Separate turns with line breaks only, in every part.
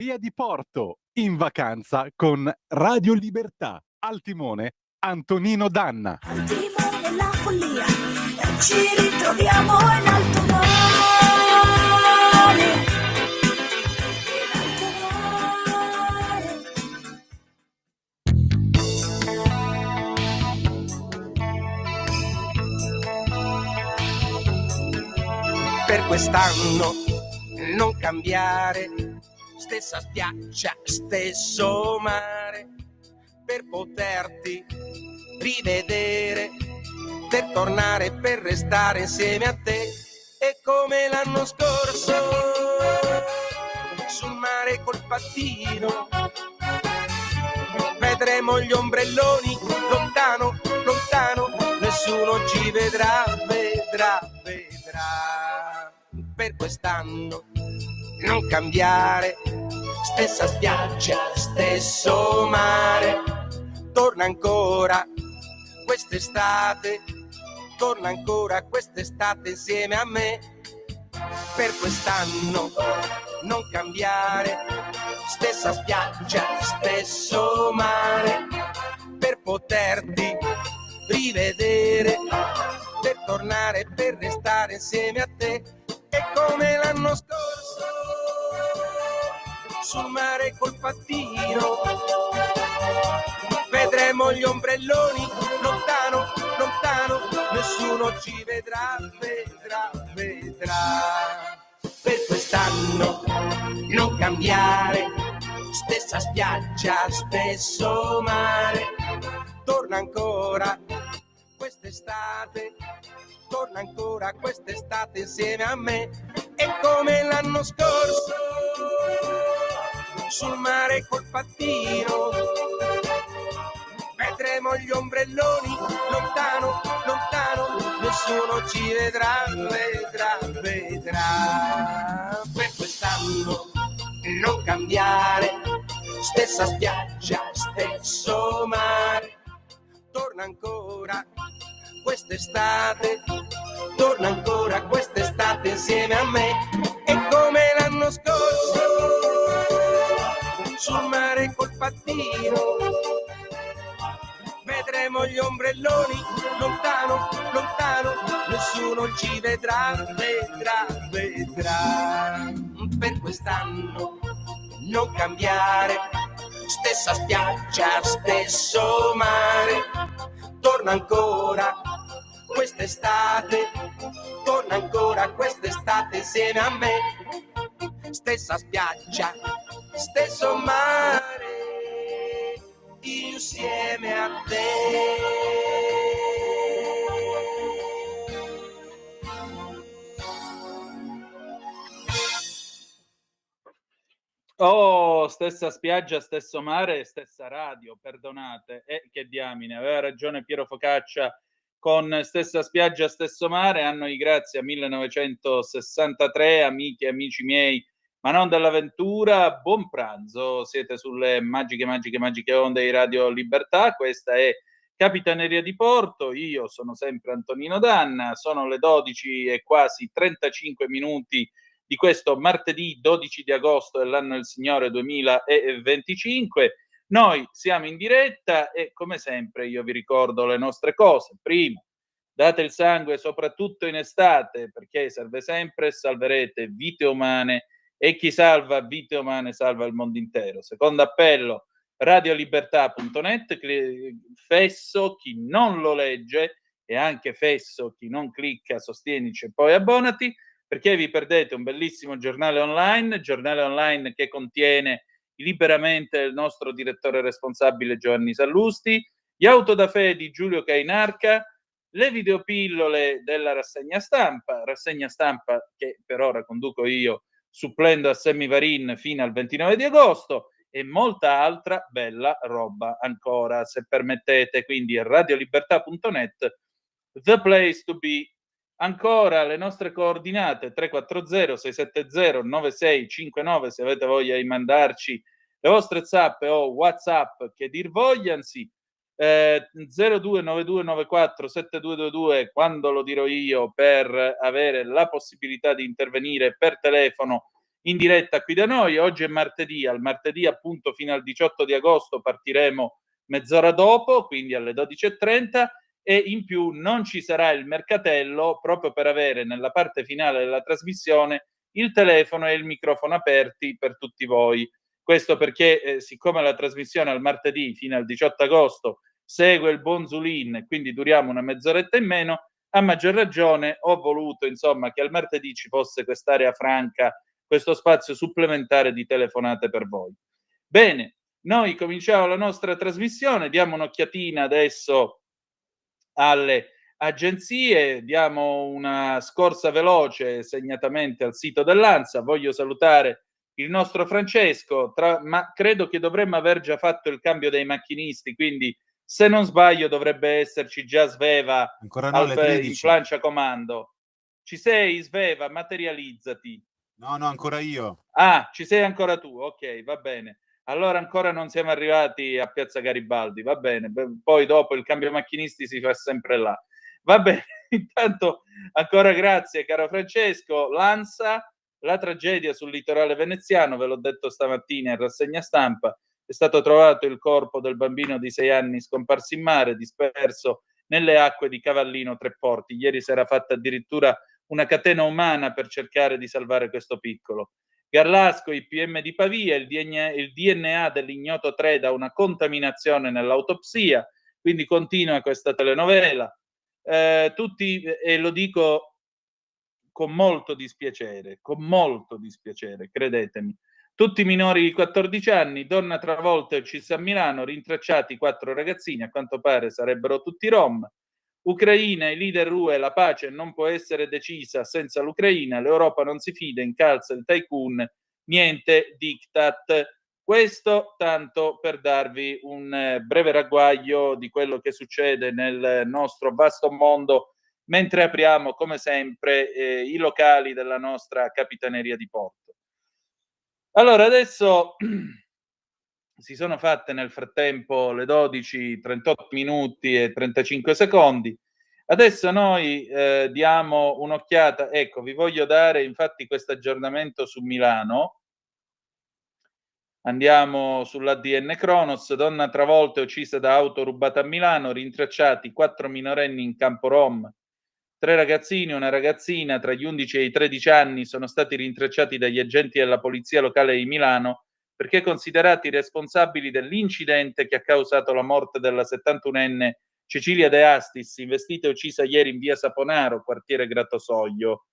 Via di Porto, in vacanza con Radio Libertà. Al timone Antonino Danna.
Al timone la follia, ci ritroviamo in alto mare. In alto
mare. Per quest'anno non cambiare, stessa spiaggia, stesso mare, per poterti rivedere, per tornare, per restare insieme a te. E come l'anno scorso, sul mare col pattino, vedremo gli ombrelloni, lontano, lontano, nessuno ci vedrà, vedrà, vedrà. Per quest'anno non cambiare, stessa spiaggia, stesso mare, torna ancora quest'estate, torna ancora quest'estate insieme a me. Per quest'anno non cambiare, stessa spiaggia, stesso mare, per poterti rivedere, per tornare, per restare insieme a te. E come l'anno scorso, sul mare col pattino, vedremo gli ombrelloni, lontano, lontano, nessuno ci vedrà, vedrà, vedrà. Per quest'anno non cambiare, stessa spiaggia, stesso mare, torna ancora quest'estate, torna ancora quest'estate insieme a me. E come l'anno scorso, sul mare col pattino, vedremo gli ombrelloni, lontano, lontano, nessuno ci vedrà, vedrà, vedrà. Per quest'anno non cambiare, stessa spiaggia, stesso mare, torna ancora quest'estate, torna ancora quest'estate insieme a me. E come l'anno scorso, sul mare col pattino, vedremo gli ombrelloni, lontano, lontano, nessuno ci vedrà, vedrà, vedrà. Per quest'anno non cambiare, stessa spiaggia, stesso mare, torna ancora quest'estate, torna ancora quest'estate insieme a me. Stessa spiaggia, stesso mare, insieme a te.
Oh, stessa spiaggia, stesso mare, stessa radio, perdonate. Che diamine, aveva ragione Piero Focaccia con stessa spiaggia, stesso mare. A noi grazie a 1963, amiche e amici miei, ma non dell'avventura. Buon pranzo, siete sulle magiche, magiche, magiche onde di Radio Libertà. Questa è Capitaneria di Porto. Io sono sempre Antonino Danna. Sono le 12 e quasi 35 minuti di questo martedì 12 di agosto dell'anno del Signore 2025. Noi siamo in diretta e come sempre io vi ricordo le nostre cose. Primo, date il sangue soprattutto in estate, perché serve sempre e salverete vite umane, e chi salva vite umane salva il mondo intero. Secondo appello, radiolibertà.net, fesso chi non lo legge e anche fesso chi non clicca sostienici e poi abbonati, perché vi perdete un bellissimo giornale online che contiene liberamente il nostro direttore responsabile Giovanni Sallusti, gli auto da fè di Giulio Cainarca, le videopillole della rassegna stampa che per ora conduco io supplendo a Sammy Varin fino al 29 di agosto e molta altra bella roba ancora, se permettete. Quindi radiolibertà.net, the place to be. Ancora le nostre coordinate 340 670 9659 se avete voglia di mandarci le vostre zappe o WhatsApp che dir vogliansi, 0292947222 quando lo dirò io, per avere la possibilità di intervenire per telefono in diretta qui da noi. Oggi è martedì, al martedì appunto fino al 18 di agosto partiremo mezz'ora dopo, quindi alle 12:30, e in più non ci sarà il mercatello, proprio per avere nella parte finale della trasmissione il telefono e il microfono aperti per tutti voi. Questo perché siccome la trasmissione al martedì fino al 18 agosto segue il buon Zulin, quindi duriamo una mezz'oretta in meno, a maggior ragione ho voluto insomma che al martedì ci fosse quest'area franca, questo spazio supplementare di telefonate per voi. Bene, noi cominciamo la nostra trasmissione, diamo un'occhiatina adesso alle agenzie, diamo una scorsa veloce segnatamente al sito dell'ANSA. Voglio salutare il nostro Francesco, ma credo che dovremmo aver già fatto il cambio dei macchinisti, quindi se non sbaglio dovrebbe esserci già Sveva
ancora no,
in plancia comando. Ci sei, Sveva? Materializzati.
No, ancora io.
Ah, ci sei ancora tu, ok, va bene. Allora ancora non siamo arrivati a Piazza Garibaldi, va bene, poi dopo il cambio macchinisti si fa sempre là. Va bene, intanto ancora grazie caro Francesco. L'ANSA, la tragedia sul litorale veneziano, ve l'ho detto stamattina in rassegna stampa, è stato trovato il corpo del bambino di 6 anni scomparso in mare, disperso nelle acque di Cavallino Treporti. Ieri si era fatta addirittura una catena umana per cercare di salvare questo piccolo. Garlasco, il PM di Pavia, il DNA dell'ignoto 3 da una contaminazione nell'autopsia, quindi continua questa telenovela. Tutti, e lo dico con molto dispiacere, credetemi, tutti minori di 14 anni, donna travolta e uccisa a Milano, rintracciati 4 ragazzini, a quanto pare sarebbero tutti rom. Ucraina, i leader UE, la pace non può essere decisa senza l'Ucraina, l'Europa non si fida, incalza il tycoon, niente diktat. Questo tanto per darvi un breve ragguaglio di quello che succede nel nostro vasto mondo, mentre apriamo come sempre i locali della nostra Capitaneria di Porto. Allora, adesso si sono fatte nel frattempo le 12:38 minuti e 35 secondi. Adesso noi diamo un'occhiata, ecco, vi voglio dare infatti questo aggiornamento su Milano. Andiamo sull'ADN Cronos, donna travolta e uccisa da auto rubata a Milano, rintracciati 4 minorenni in campo Rom. 3 ragazzini e una ragazzina tra gli 11 e i 13 anni sono stati rintracciati dagli agenti della polizia locale di Milano perché considerati responsabili dell'incidente che ha causato la morte della 71enne Cecilia De Astis, investita e uccisa ieri in via Saponaro, quartiere Grattosoglio.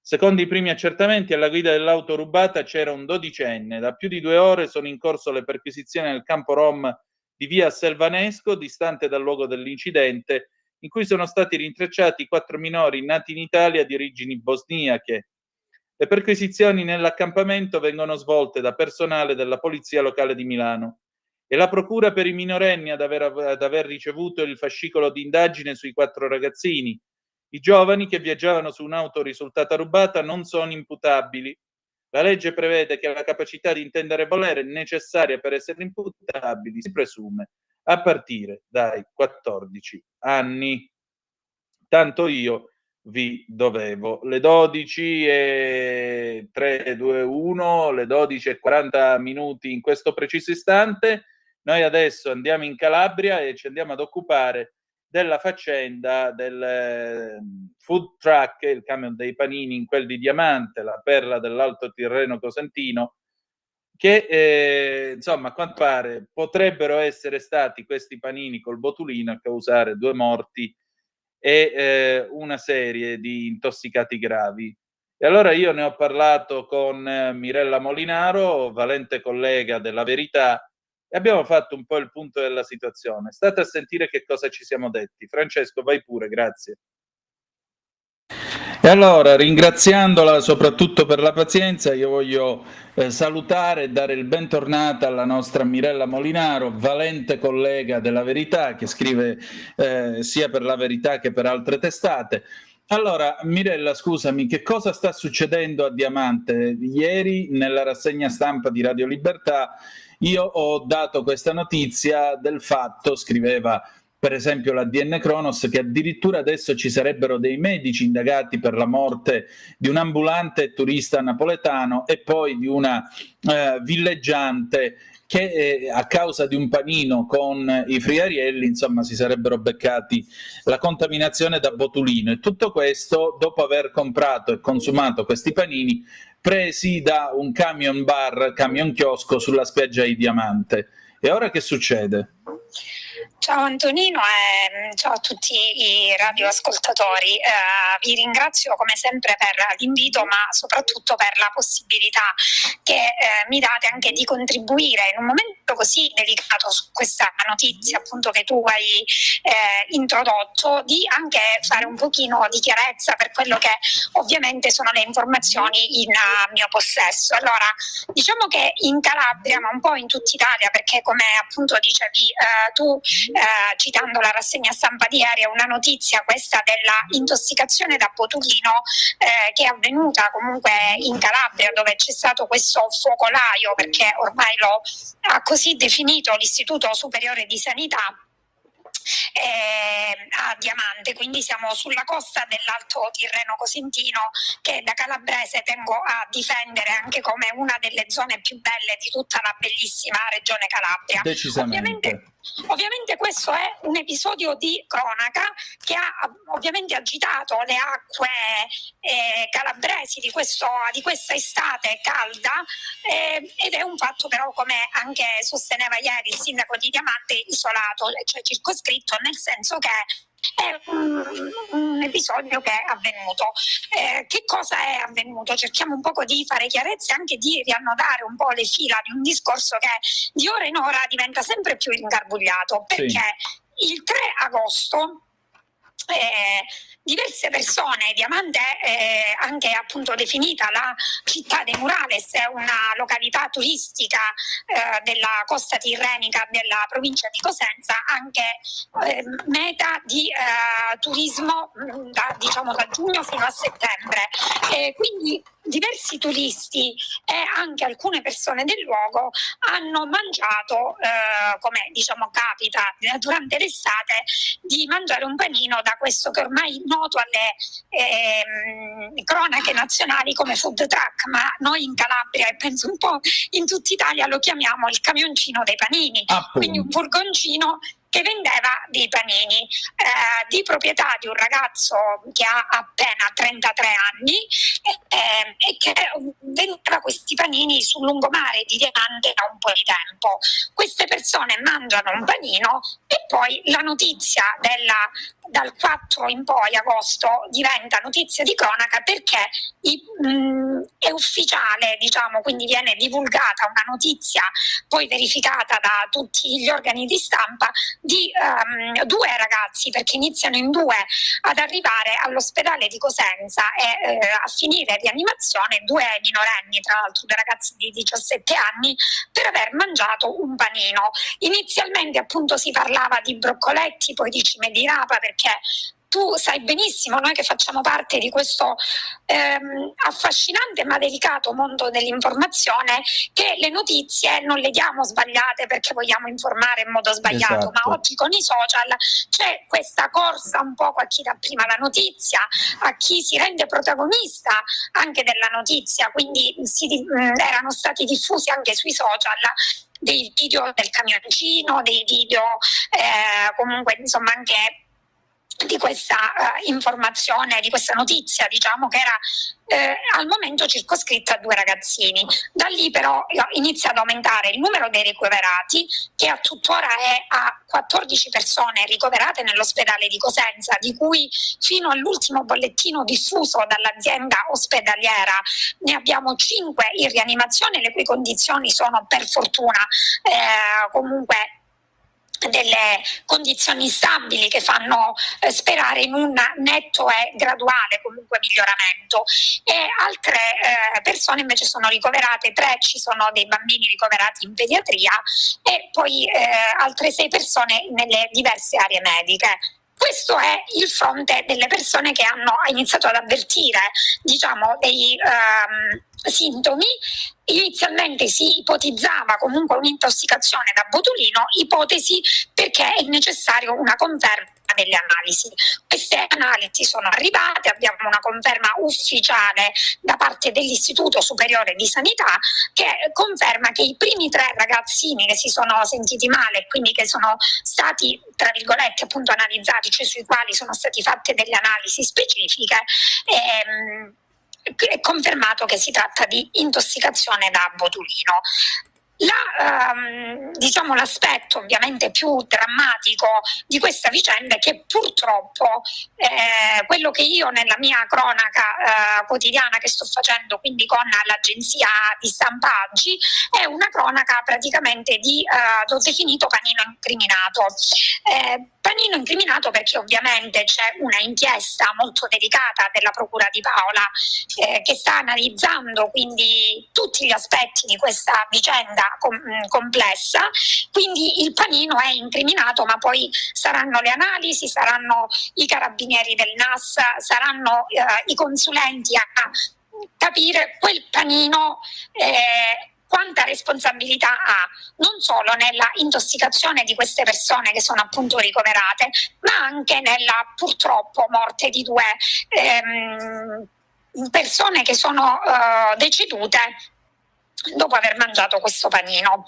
Secondo i primi accertamenti, alla guida dell'auto rubata c'era un 12enne. Da più di 2 ore sono in corso le perquisizioni nel campo Rom di via Selvanesco, distante dal luogo dell'incidente, in cui sono stati rintracciati 4 minori nati in Italia di origini bosniache. Le perquisizioni nell'accampamento vengono svolte da personale della Polizia Locale di Milano. È la procura per i minorenni ad aver ricevuto il fascicolo di indagine sui 4 ragazzini. I giovani che viaggiavano su un'auto risultata rubata non sono imputabili. La legge prevede che la capacità di intendere e volere necessaria per essere imputabili si presume a partire dai 14 anni. Tanto io vi dovevo. Le 12:321, le 12:40 minuti in questo preciso istante. Noi adesso andiamo in Calabria e ci andiamo ad occupare della faccenda del food truck, il camion dei panini in quel di Diamante, la perla dell'Alto Tirreno Cosentino, che insomma a quanto pare potrebbero essere stati questi panini col botulino a causare 2 morti e una serie di intossicati gravi. E allora io ne ho parlato con Mirella Molinaro, valente collega della Verità, e abbiamo fatto un po' il punto della situazione. State a sentire che cosa ci siamo detti. Francesco, vai pure, grazie. E allora, ringraziandola soprattutto per la pazienza, io voglio salutare e dare il bentornato alla nostra Mirella Molinaro, valente collega della Verità, che scrive sia per la Verità che per altre testate. Allora, Mirella, scusami, che cosa sta succedendo a Diamante? Ieri, nella rassegna stampa di Radio Libertà, io ho dato questa notizia del fatto, scriveva per esempio l'ADN Kronos, che addirittura adesso ci sarebbero dei medici indagati per la morte di un ambulante turista napoletano e poi di una villeggiante che a causa di un panino con i friarielli, insomma, si sarebbero beccati la contaminazione da botulino, e tutto questo dopo aver comprato e consumato questi panini presi da un camion bar, camion chiosco sulla spiaggia di Diamante. E ora che succede?
Ciao Antonino e ciao a tutti i radioascoltatori. Vi ringrazio come sempre per l'invito, ma soprattutto per la possibilità che mi date anche di contribuire in un momento così delicato su questa notizia appunto che tu hai introdotto, di anche fare un pochino di chiarezza per quello che ovviamente sono le informazioni in mio possesso. Allora, diciamo che in Calabria, ma un po' in tutta Italia, perché come appunto dicevi tu citando la rassegna stampa di ieri, è una notizia questa della intossicazione da botulino che è avvenuta comunque in Calabria, dove c'è stato questo focolaio, perché ormai lo ha così definito l'Istituto Superiore di Sanità, a Diamante, quindi siamo sulla costa dell'Alto Tirreno Cosentino, che da calabrese tengo a difendere anche come una delle zone più belle di tutta la bellissima regione Calabria.
Decisamente.
Ovviamente questo è un episodio di cronaca che ha ovviamente agitato le acque calabresi di questa estate calda, ed è un fatto però, come anche sosteneva ieri il sindaco di Diamante, isolato, cioè circoscritto, nel senso che è un episodio che è avvenuto. Che cosa è avvenuto? Cerchiamo un po' di fare chiarezza e anche di riannodare un po' le fila di un discorso che di ora in ora diventa sempre più ingarbugliato, perché il 3 agosto diverse persone, Diamante anche appunto definita la città dei murales, è una località turistica della costa tirrenica della provincia di Cosenza, anche meta di turismo da giugno fino a settembre, quindi diversi turisti e anche alcune persone del luogo hanno mangiato, come capita durante l'estate, di mangiare un panino da questo che ormai noto alle cronache nazionali come food truck, ma noi in Calabria e penso un po' in tutta Italia lo chiamiamo il camioncino dei panini, quindi un furgoncino che vendeva dei panini, di proprietà di un ragazzo che ha appena 33 anni e che vendeva questi panini sul lungomare di Diamante da un po' di tempo. Queste persone mangiano un panino e poi la notizia dal 4 in poi, agosto, diventa notizia di cronaca perché è ufficiale, quindi viene divulgata una notizia poi verificata da tutti gli organi di stampa di due ragazzi, perché iniziano in due ad arrivare all'ospedale di Cosenza e a finire rianimazione, due minorenni, tra l'altro due ragazzi di 17 anni, per aver mangiato un panino. Inizialmente appunto si parlava di broccoletti, poi di cime di rapa, perché tu sai benissimo, noi che facciamo parte di questo affascinante ma delicato mondo dell'informazione, che le notizie non le diamo sbagliate perché vogliamo informare in modo sbagliato, ma oggi con i social c'è questa corsa un po' a chi dà prima la notizia, a chi si rende protagonista anche della notizia, quindi erano stati diffusi anche sui social dei video del camioncino, dei video comunque insomma anche di questa informazione, di questa notizia, che era al momento circoscritta a due ragazzini. Da lì però inizia ad aumentare il numero dei ricoverati, che a tuttora è a 14 persone ricoverate nell'ospedale di Cosenza, di cui fino all'ultimo bollettino diffuso dall'azienda ospedaliera ne abbiamo 5 in rianimazione, le cui condizioni sono per fortuna comunque delle condizioni stabili che fanno sperare in un netto e graduale comunque miglioramento, e altre persone invece sono ricoverate, 3 ci sono dei bambini ricoverati in pediatria e poi altre 6 persone nelle diverse aree mediche. Questo è il fronte delle persone che hanno iniziato ad avvertire dei sintomi, inizialmente si ipotizzava comunque un'intossicazione da botulino, ipotesi perché è necessario una conferma delle analisi. Queste analisi sono arrivate, abbiamo una conferma ufficiale da parte dell'Istituto Superiore di Sanità che conferma che i primi 3 ragazzini che si sono sentiti male, quindi che sono stati tra virgolette appunto analizzati, cioè sui quali sono state fatte delle analisi specifiche, è confermato che si tratta di intossicazione da botulino. Diciamo l'aspetto ovviamente più drammatico di questa vicenda è che purtroppo quello che io nella mia cronaca quotidiana che sto facendo, quindi con l'agenzia di stampa Aggi, è una cronaca praticamente di l'ho definito panino incriminato. Panino incriminato perché ovviamente c'è una inchiesta molto delicata della Procura di Paola che sta analizzando quindi tutti gli aspetti di questa vicenda complessa, quindi il panino è incriminato, ma poi saranno le analisi, saranno i carabinieri del NAS, saranno i consulenti a capire quel panino quanta responsabilità ha, non solo nella intossicazione di queste persone che sono appunto ricoverate, ma anche nella purtroppo morte di 2 persone che sono decedute dopo aver mangiato questo panino.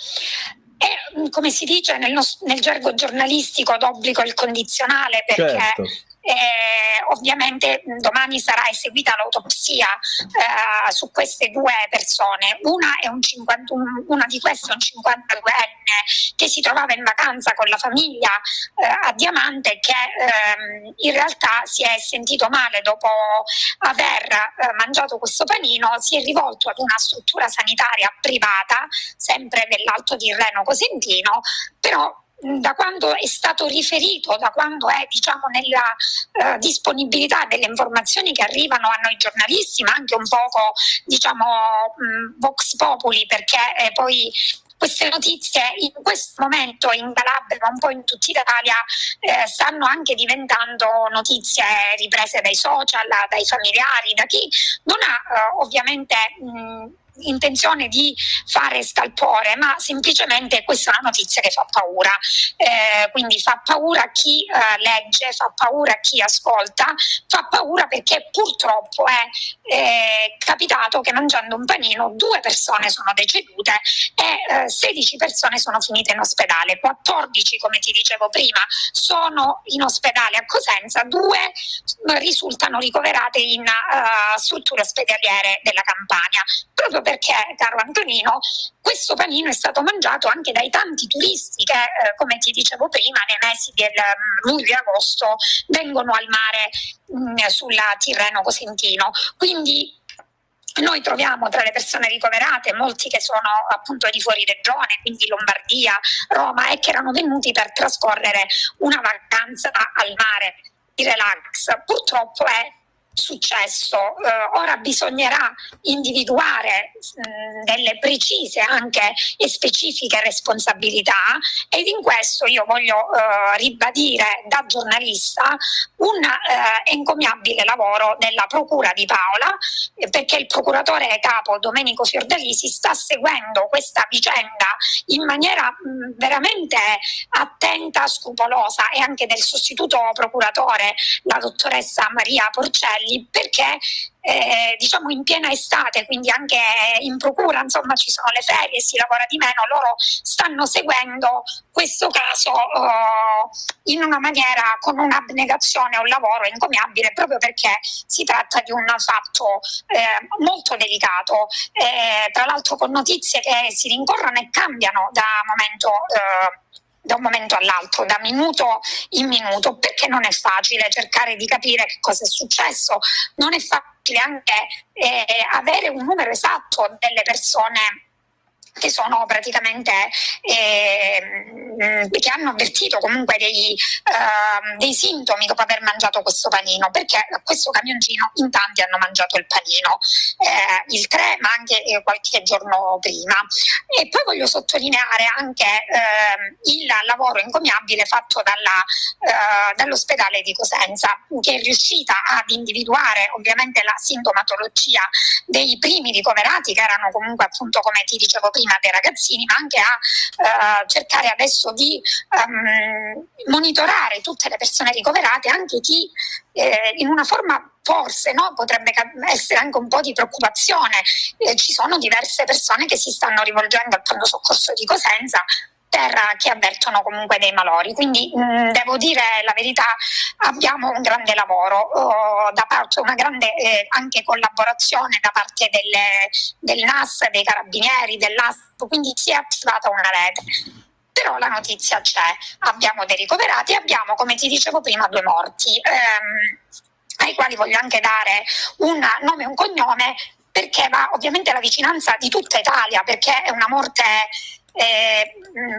E come si dice nel gergo giornalistico, d'obbligo il condizionale, perché
certo.
Ovviamente domani sarà eseguita l'autopsia su queste 2 persone. Una di queste è un 52enne che si trovava in vacanza con la famiglia a Diamante, che in realtà si è sentito male dopo aver mangiato questo panino, si è rivolto ad una struttura sanitaria privata, sempre dell'Alto Tirreno Cosentino, però da quando è stato riferito, da quando è diciamo nella disponibilità delle informazioni che arrivano a noi giornalisti, ma anche un poco diciamo vox populi, perché poi queste notizie in questo momento in Calabria, ma un po' in tutta Italia, stanno anche diventando notizie riprese dai social, dai familiari, da chi non ha ovviamente intenzione di fare scalpore, ma semplicemente questa è una notizia che fa paura, quindi fa paura a chi legge, fa paura a chi ascolta, fa paura perché purtroppo è capitato che mangiando un panino 2 persone sono decedute e 16 persone sono finite in ospedale, 14 come ti dicevo prima sono in ospedale a Cosenza, 2 risultano ricoverate in strutture ospedaliere della Campania, proprio perché, caro Antonino, questo panino è stato mangiato anche dai tanti turisti che, come ti dicevo prima, nei mesi del luglio e agosto vengono al mare sulla Tirreno Cosentino. Quindi noi troviamo tra le persone ricoverate molti che sono appunto di fuori regione, quindi Lombardia, Roma, e che erano venuti per trascorrere una vacanza al mare di relax. Purtroppo è successo, ora bisognerà individuare delle precise anche e specifiche responsabilità, ed in questo io voglio ribadire da giornalista un encomiabile lavoro della Procura di Paola, perché il procuratore capo Domenico Fiordalisi sta seguendo questa vicenda in maniera veramente attenta, scrupolosa, e anche del sostituto procuratore, la dottoressa Maria Porcelli, perché diciamo in piena estate, quindi anche in procura insomma ci sono le ferie, si lavora di meno, loro stanno seguendo questo caso in una maniera, con un'abnegazione, un lavoro encomiabile, proprio perché si tratta di un fatto molto delicato, tra l'altro con notizie che si rincorrono e cambiano da un momento all'altro, da minuto in minuto, perché non è facile cercare di capire che cosa è successo, non è facile anche avere un numero esatto delle persone che sono praticamente che hanno avvertito comunque dei sintomi dopo aver mangiato questo panino, perché a questo camioncino in tanti hanno mangiato il panino il 3 ma anche qualche giorno prima. E poi voglio sottolineare anche il lavoro encomiabile fatto dall'ospedale di Cosenza, che è riuscita ad individuare ovviamente la sintomatologia dei primi ricoverati, che erano comunque appunto, come ti dicevo prima, dei ragazzini, ma anche a cercare adesso di monitorare tutte le persone ricoverate, anche chi in una forma forse potrebbe essere anche un po' di preoccupazione. Ci sono diverse persone che si stanno rivolgendo al pronto soccorso di Cosenza che avvertono comunque dei malori, quindi devo dire la verità, abbiamo un grande lavoro da parte, una grande anche collaborazione da parte del NAS, dei carabinieri, dell'ASP, quindi si è attivata una rete. Però la notizia c'è, abbiamo dei ricoverati, abbiamo, come ti dicevo prima, 2 morti, ai quali voglio anche dare un nome e un cognome, perché va ovviamente la vicinanza di tutta Italia, perché è una morte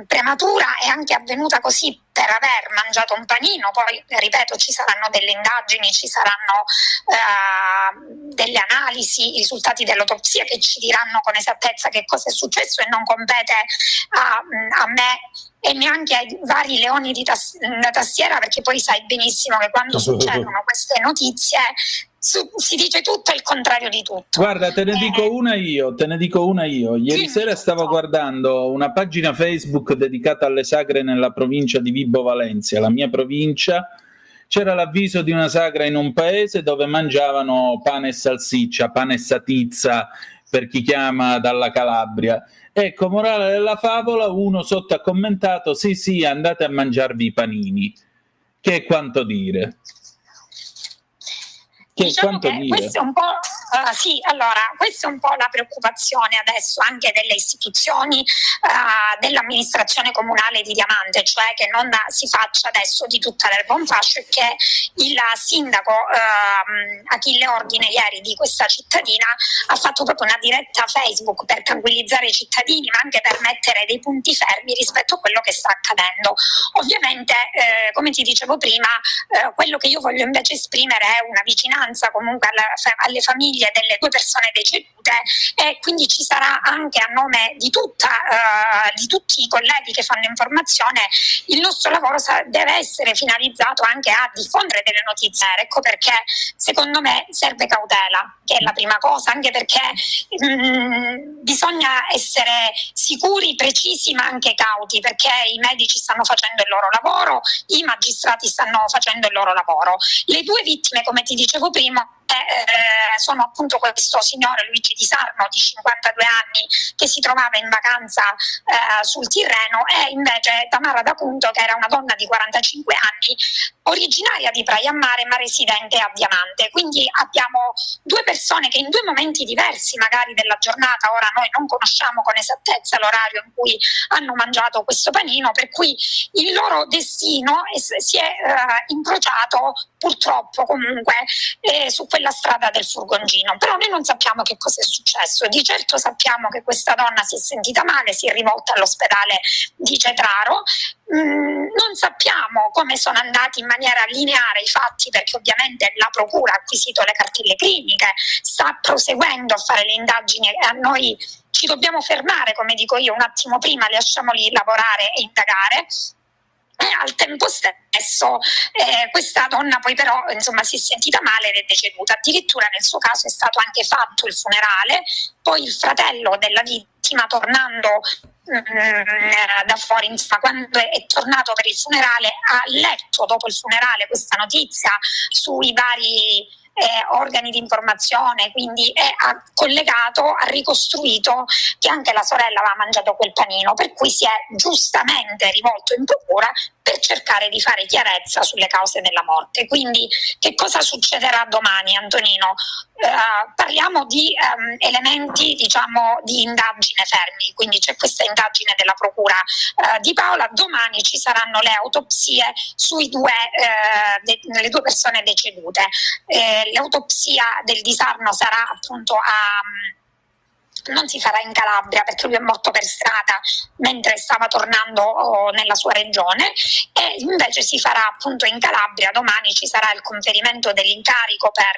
prematura, è anche avvenuta così per aver mangiato un panino. Poi ripeto, ci saranno delle indagini, ci saranno delle analisi, i risultati dell'autopsia che ci diranno con esattezza che cosa è successo, e non compete a me e neanche ai vari leoni di tastiera, perché poi sai benissimo che quando succedono queste notizie si dice tutto e il contrario di tutto.
Guarda, te ne dico una io. Ieri sera stavo guardando una pagina Facebook dedicata alle sagre nella provincia di Vibo Valentia, la mia provincia. C'era l'avviso di una sagra in un paese dove mangiavano pane e salsiccia, pane e satizza, per chi chiama dalla Calabria. Ecco, morale della favola, uno sotto ha commentato: sì, andate a mangiarvi i panini. Che è quanto dire.
Diciamo che questo è un po' questa è un po' la preoccupazione adesso anche delle istituzioni dell'amministrazione comunale di Diamante, cioè che non si faccia adesso di tutta l'erba un fascio, e che il sindaco Achille Ordine ieri di questa cittadina ha fatto proprio una diretta Facebook per tranquillizzare i cittadini, ma anche per mettere dei punti fermi rispetto a quello che sta accadendo. Ovviamente, come ti dicevo prima, quello che io voglio invece esprimere è una vicinanza comunque alle famiglie delle 2 persone decedute, e quindi ci sarà anche, a nome di tutti i colleghi che fanno informazione, il nostro lavoro deve essere finalizzato anche a diffondere delle notizie. Ecco perché secondo me serve cautela, che è la prima cosa, anche perché bisogna essere sicuri, precisi, ma anche cauti, perché i medici stanno facendo il loro lavoro, i magistrati stanno facendo il loro lavoro. Le 2 vittime, come ti dicevo prima, sono appunto questo signore Luigi Di Sarno di 52 anni che si trovava in vacanza sul Tirreno, e invece Tamara D'Acunto, che era una donna di 45 anni originaria di Praia Mare ma residente a Diamante. Quindi abbiamo 2 persone che in 2 momenti diversi magari della giornata, ora noi non conosciamo con esattezza l'orario in cui hanno mangiato questo panino, per cui il loro destino si è incrociato purtroppo comunque su quella strada del furgoncino. Però noi non sappiamo che cosa è successo. Di certo sappiamo che questa donna si è sentita male, si è rivolta all'ospedale di Cetraro. Non sappiamo come sono andati in maniera lineare i fatti, perché ovviamente la procura ha acquisito le cartelle cliniche, sta proseguendo a fare le indagini, e a noi ci dobbiamo fermare, come dico io, un attimo prima, lasciamoli lavorare e indagare. Al tempo stesso questa donna poi però si è sentita male ed è deceduta. Addirittura nel suo caso è stato anche fatto il funerale, poi il fratello della vittima, tornando da fuori, quando è tornato per il funerale, ha letto dopo il funerale questa notizia sui vari organi di informazione, quindi ha collegato, ha ricostruito che anche la sorella aveva mangiato quel panino, per cui si è giustamente rivolto in procura per cercare di fare chiarezza sulle cause della morte. Quindi che cosa succederà domani, Antonino? Parliamo di elementi di indagine fermi, quindi c'è questa indagine della procura di Paola, domani ci saranno le autopsie sui le 2 persone decedute. L'autopsia del Di Sarno sarà appunto non si farà in Calabria perché lui è morto per strada mentre stava tornando nella sua regione, e invece si farà appunto in Calabria. Domani ci sarà il conferimento dell'incarico per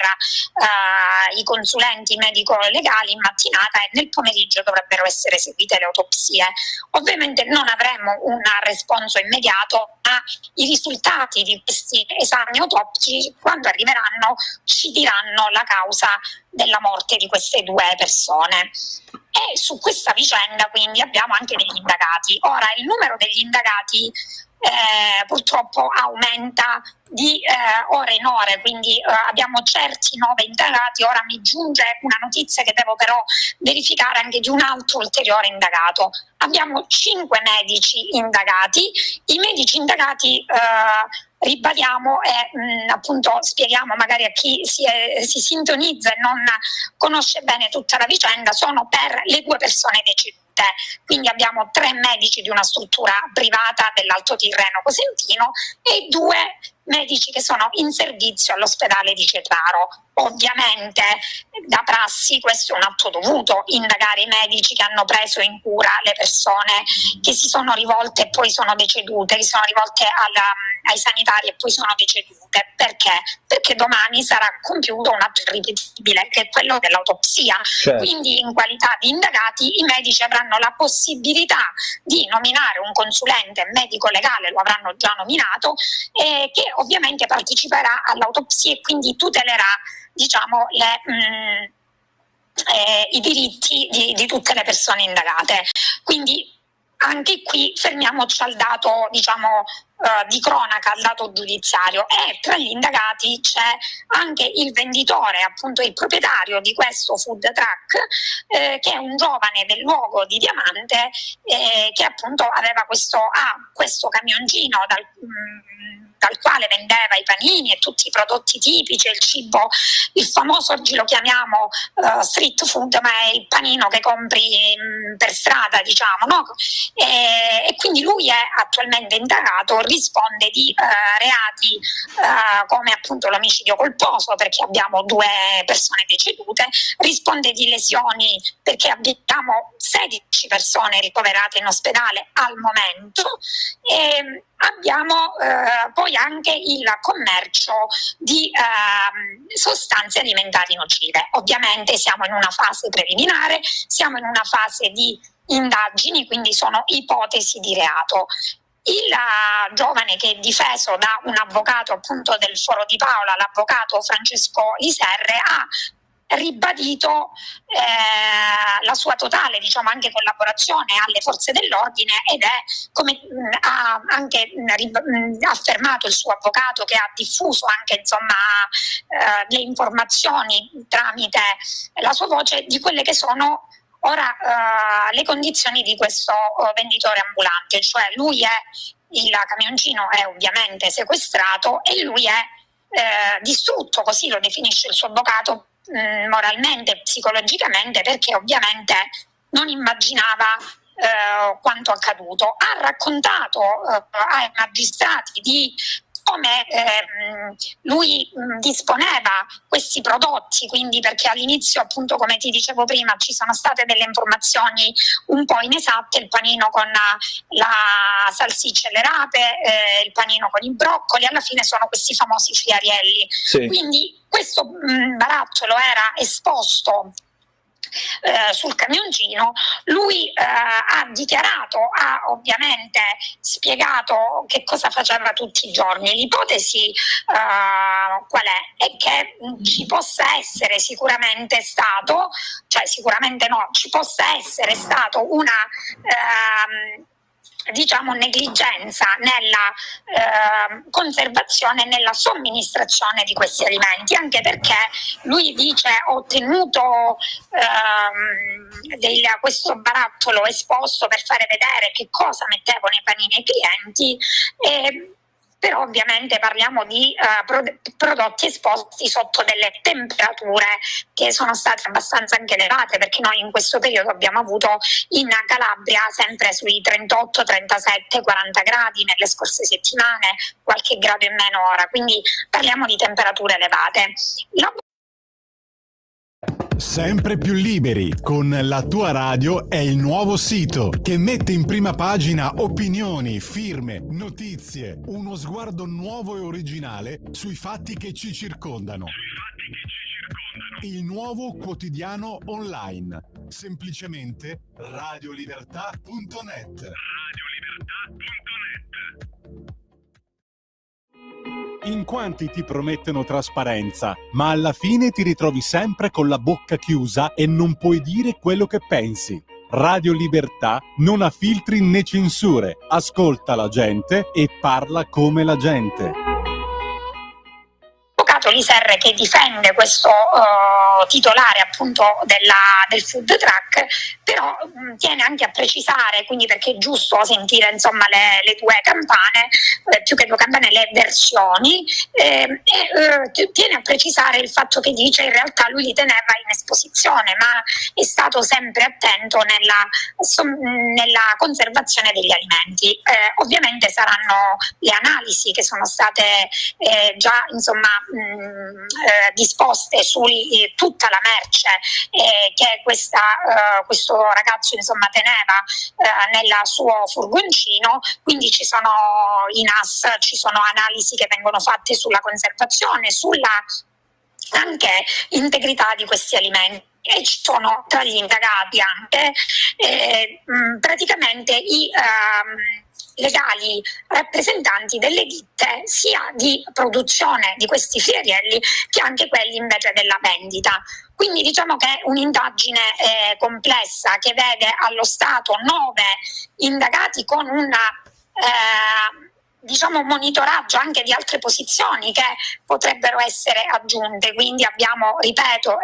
i consulenti medico-legali in mattinata, e nel pomeriggio dovrebbero essere eseguite le autopsie. Ovviamente non avremo un responso immediato, ma i risultati di questi esami autoptici, quando arriveranno, ci diranno la causa della morte di queste due persone. E su questa vicenda quindi abbiamo anche degli indagati. Ora il numero degli indagati purtroppo aumenta di ore in ore, quindi abbiamo certi 9 indagati. Ora mi giunge una notizia che devo però verificare anche di un altro ulteriore indagato. Abbiamo 5 medici indagati. I medici indagati, ribadiamo e appunto spieghiamo magari a chi si sintonizza e non conosce bene tutta la vicenda, sono per le 2 persone decedute. Quindi abbiamo 3 medici di una struttura privata dell'Alto Tirreno Cosentino e 2 medici che sono in servizio all'ospedale di Cetraro. Ovviamente da prassi questo è un atto dovuto, indagare i medici che hanno preso in cura le persone che si sono rivolte e poi sono decedute, che sono rivolte ai sanitari e poi sono decedute. Perché? Perché domani sarà compiuto un atto irripetibile, che è quello dell'autopsia.
Certo.
Quindi in qualità di indagati i medici avranno la possibilità di nominare un consulente medico legale, lo avranno già nominato, che ovviamente parteciperà all'autopsia e quindi tutelerà, diciamo, i diritti di tutte le persone indagate. Quindi anche qui fermiamoci al dato, diciamo, di cronaca, al dato giudiziario. E tra gli indagati c'è anche il venditore, appunto il proprietario di questo food truck, che è un giovane del luogo di Diamante, che appunto aveva questo camioncino dal quale vendeva i panini e tutti i prodotti tipici, il cibo, il famoso, oggi lo chiamiamo street food, ma è il panino che compri per strada, diciamo, no? E quindi lui è attualmente indagato, risponde di reati come appunto l'omicidio colposo, perché abbiamo 2 persone decedute, risponde di lesioni perché abbiamo 16 persone ricoverate in ospedale al momento, e abbiamo poi anche il commercio di sostanze alimentari nocive. Ovviamente siamo in una fase preliminare, siamo in una fase di indagini, quindi sono ipotesi di reato. Il giovane che è difeso da un avvocato appunto del Foro di Paola, l'avvocato Francesco Liserre, ha ribadito la sua totale, diciamo, anche collaborazione alle forze dell'ordine, ed è, come ha anche affermato il suo avvocato, che ha diffuso anche, insomma, le informazioni tramite la sua voce di quelle che sono ora le condizioni di questo venditore ambulante. Cioè lui il camioncino è ovviamente sequestrato e lui è distrutto, così lo definisce il suo avvocato, moralmente, psicologicamente, perché ovviamente non immaginava quanto accaduto. Ha raccontato ai magistrati di come lui disponeva questi prodotti, quindi, perché all'inizio, appunto, come ti dicevo prima, ci sono state delle informazioni un po' inesatte: il panino con la salsiccia e le rape, il panino con i broccoli, alla fine sono questi famosi friarielli.
Sì.
Quindi questo barattolo era esposto sul camioncino. Lui ha dichiarato, ha ovviamente spiegato che cosa faceva tutti i giorni. L'ipotesi qual è? È che ci possa essere sicuramente stato, cioè sicuramente no, ci possa essere stato una diciamo negligenza nella conservazione e nella somministrazione di questi alimenti, anche perché lui dice: ho ottenuto questo barattolo esposto per fare vedere che cosa mettevo nei panini ai clienti, però ovviamente parliamo di prodotti esposti sotto delle temperature che sono state abbastanza anche elevate, perché noi in questo periodo abbiamo avuto in Calabria sempre sui 38, 37, 40 gradi nelle scorse settimane, qualche grado in meno ora, quindi parliamo di temperature elevate.
Sempre più liberi, con La tua radio è il nuovo sito che mette in prima pagina opinioni, firme, notizie, uno sguardo nuovo e originale sui fatti che ci circondano. Il nuovo quotidiano online, semplicemente radiolibertà.net.
In quanti ti promettono trasparenza, ma alla fine ti ritrovi sempre con la bocca chiusa e non puoi dire quello che pensi. Radio Libertà non ha filtri né censure, ascolta la gente e parla come la gente.
Liser che difende questo titolare appunto del food truck, però tiene anche a precisare, quindi perché è giusto sentire insomma le due campane, più che due campane le versioni, tiene a precisare il fatto che dice in realtà lui li teneva in esposizione, ma è stato sempre attento nella conservazione degli alimenti. Ovviamente saranno le analisi che sono state già insomma disposte su tutta la merce che questo ragazzo insomma teneva nel suo furgoncino, quindi ci sono i NAS, ci sono analisi che vengono fatte sulla conservazione, sulla anche integrità di questi alimenti. E ci sono tra gli indagati anche praticamente i legali rappresentanti delle ditte sia di produzione di questi fierielli che anche quelli invece della vendita. Quindi diciamo che è un'indagine complessa che vede allo Stato 9 indagati con una diciamo monitoraggio anche di altre posizioni che potrebbero essere aggiunte. Quindi abbiamo, ripeto,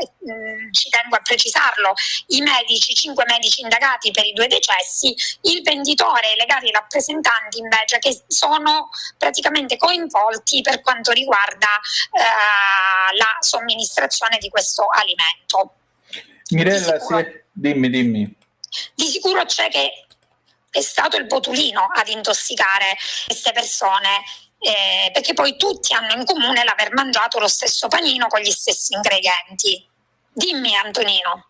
ci tengo a precisarlo, i medici, 5 medici indagati per i 2 decessi, il venditore e i legali rappresentanti invece che sono praticamente coinvolti per quanto riguarda la somministrazione di questo alimento.
Mirella, dimmi.
Di sicuro c'è che è stato il botulino ad intossicare queste persone, perché poi tutti hanno in comune l'aver mangiato lo stesso panino con gli stessi ingredienti. Dimmi Antonino.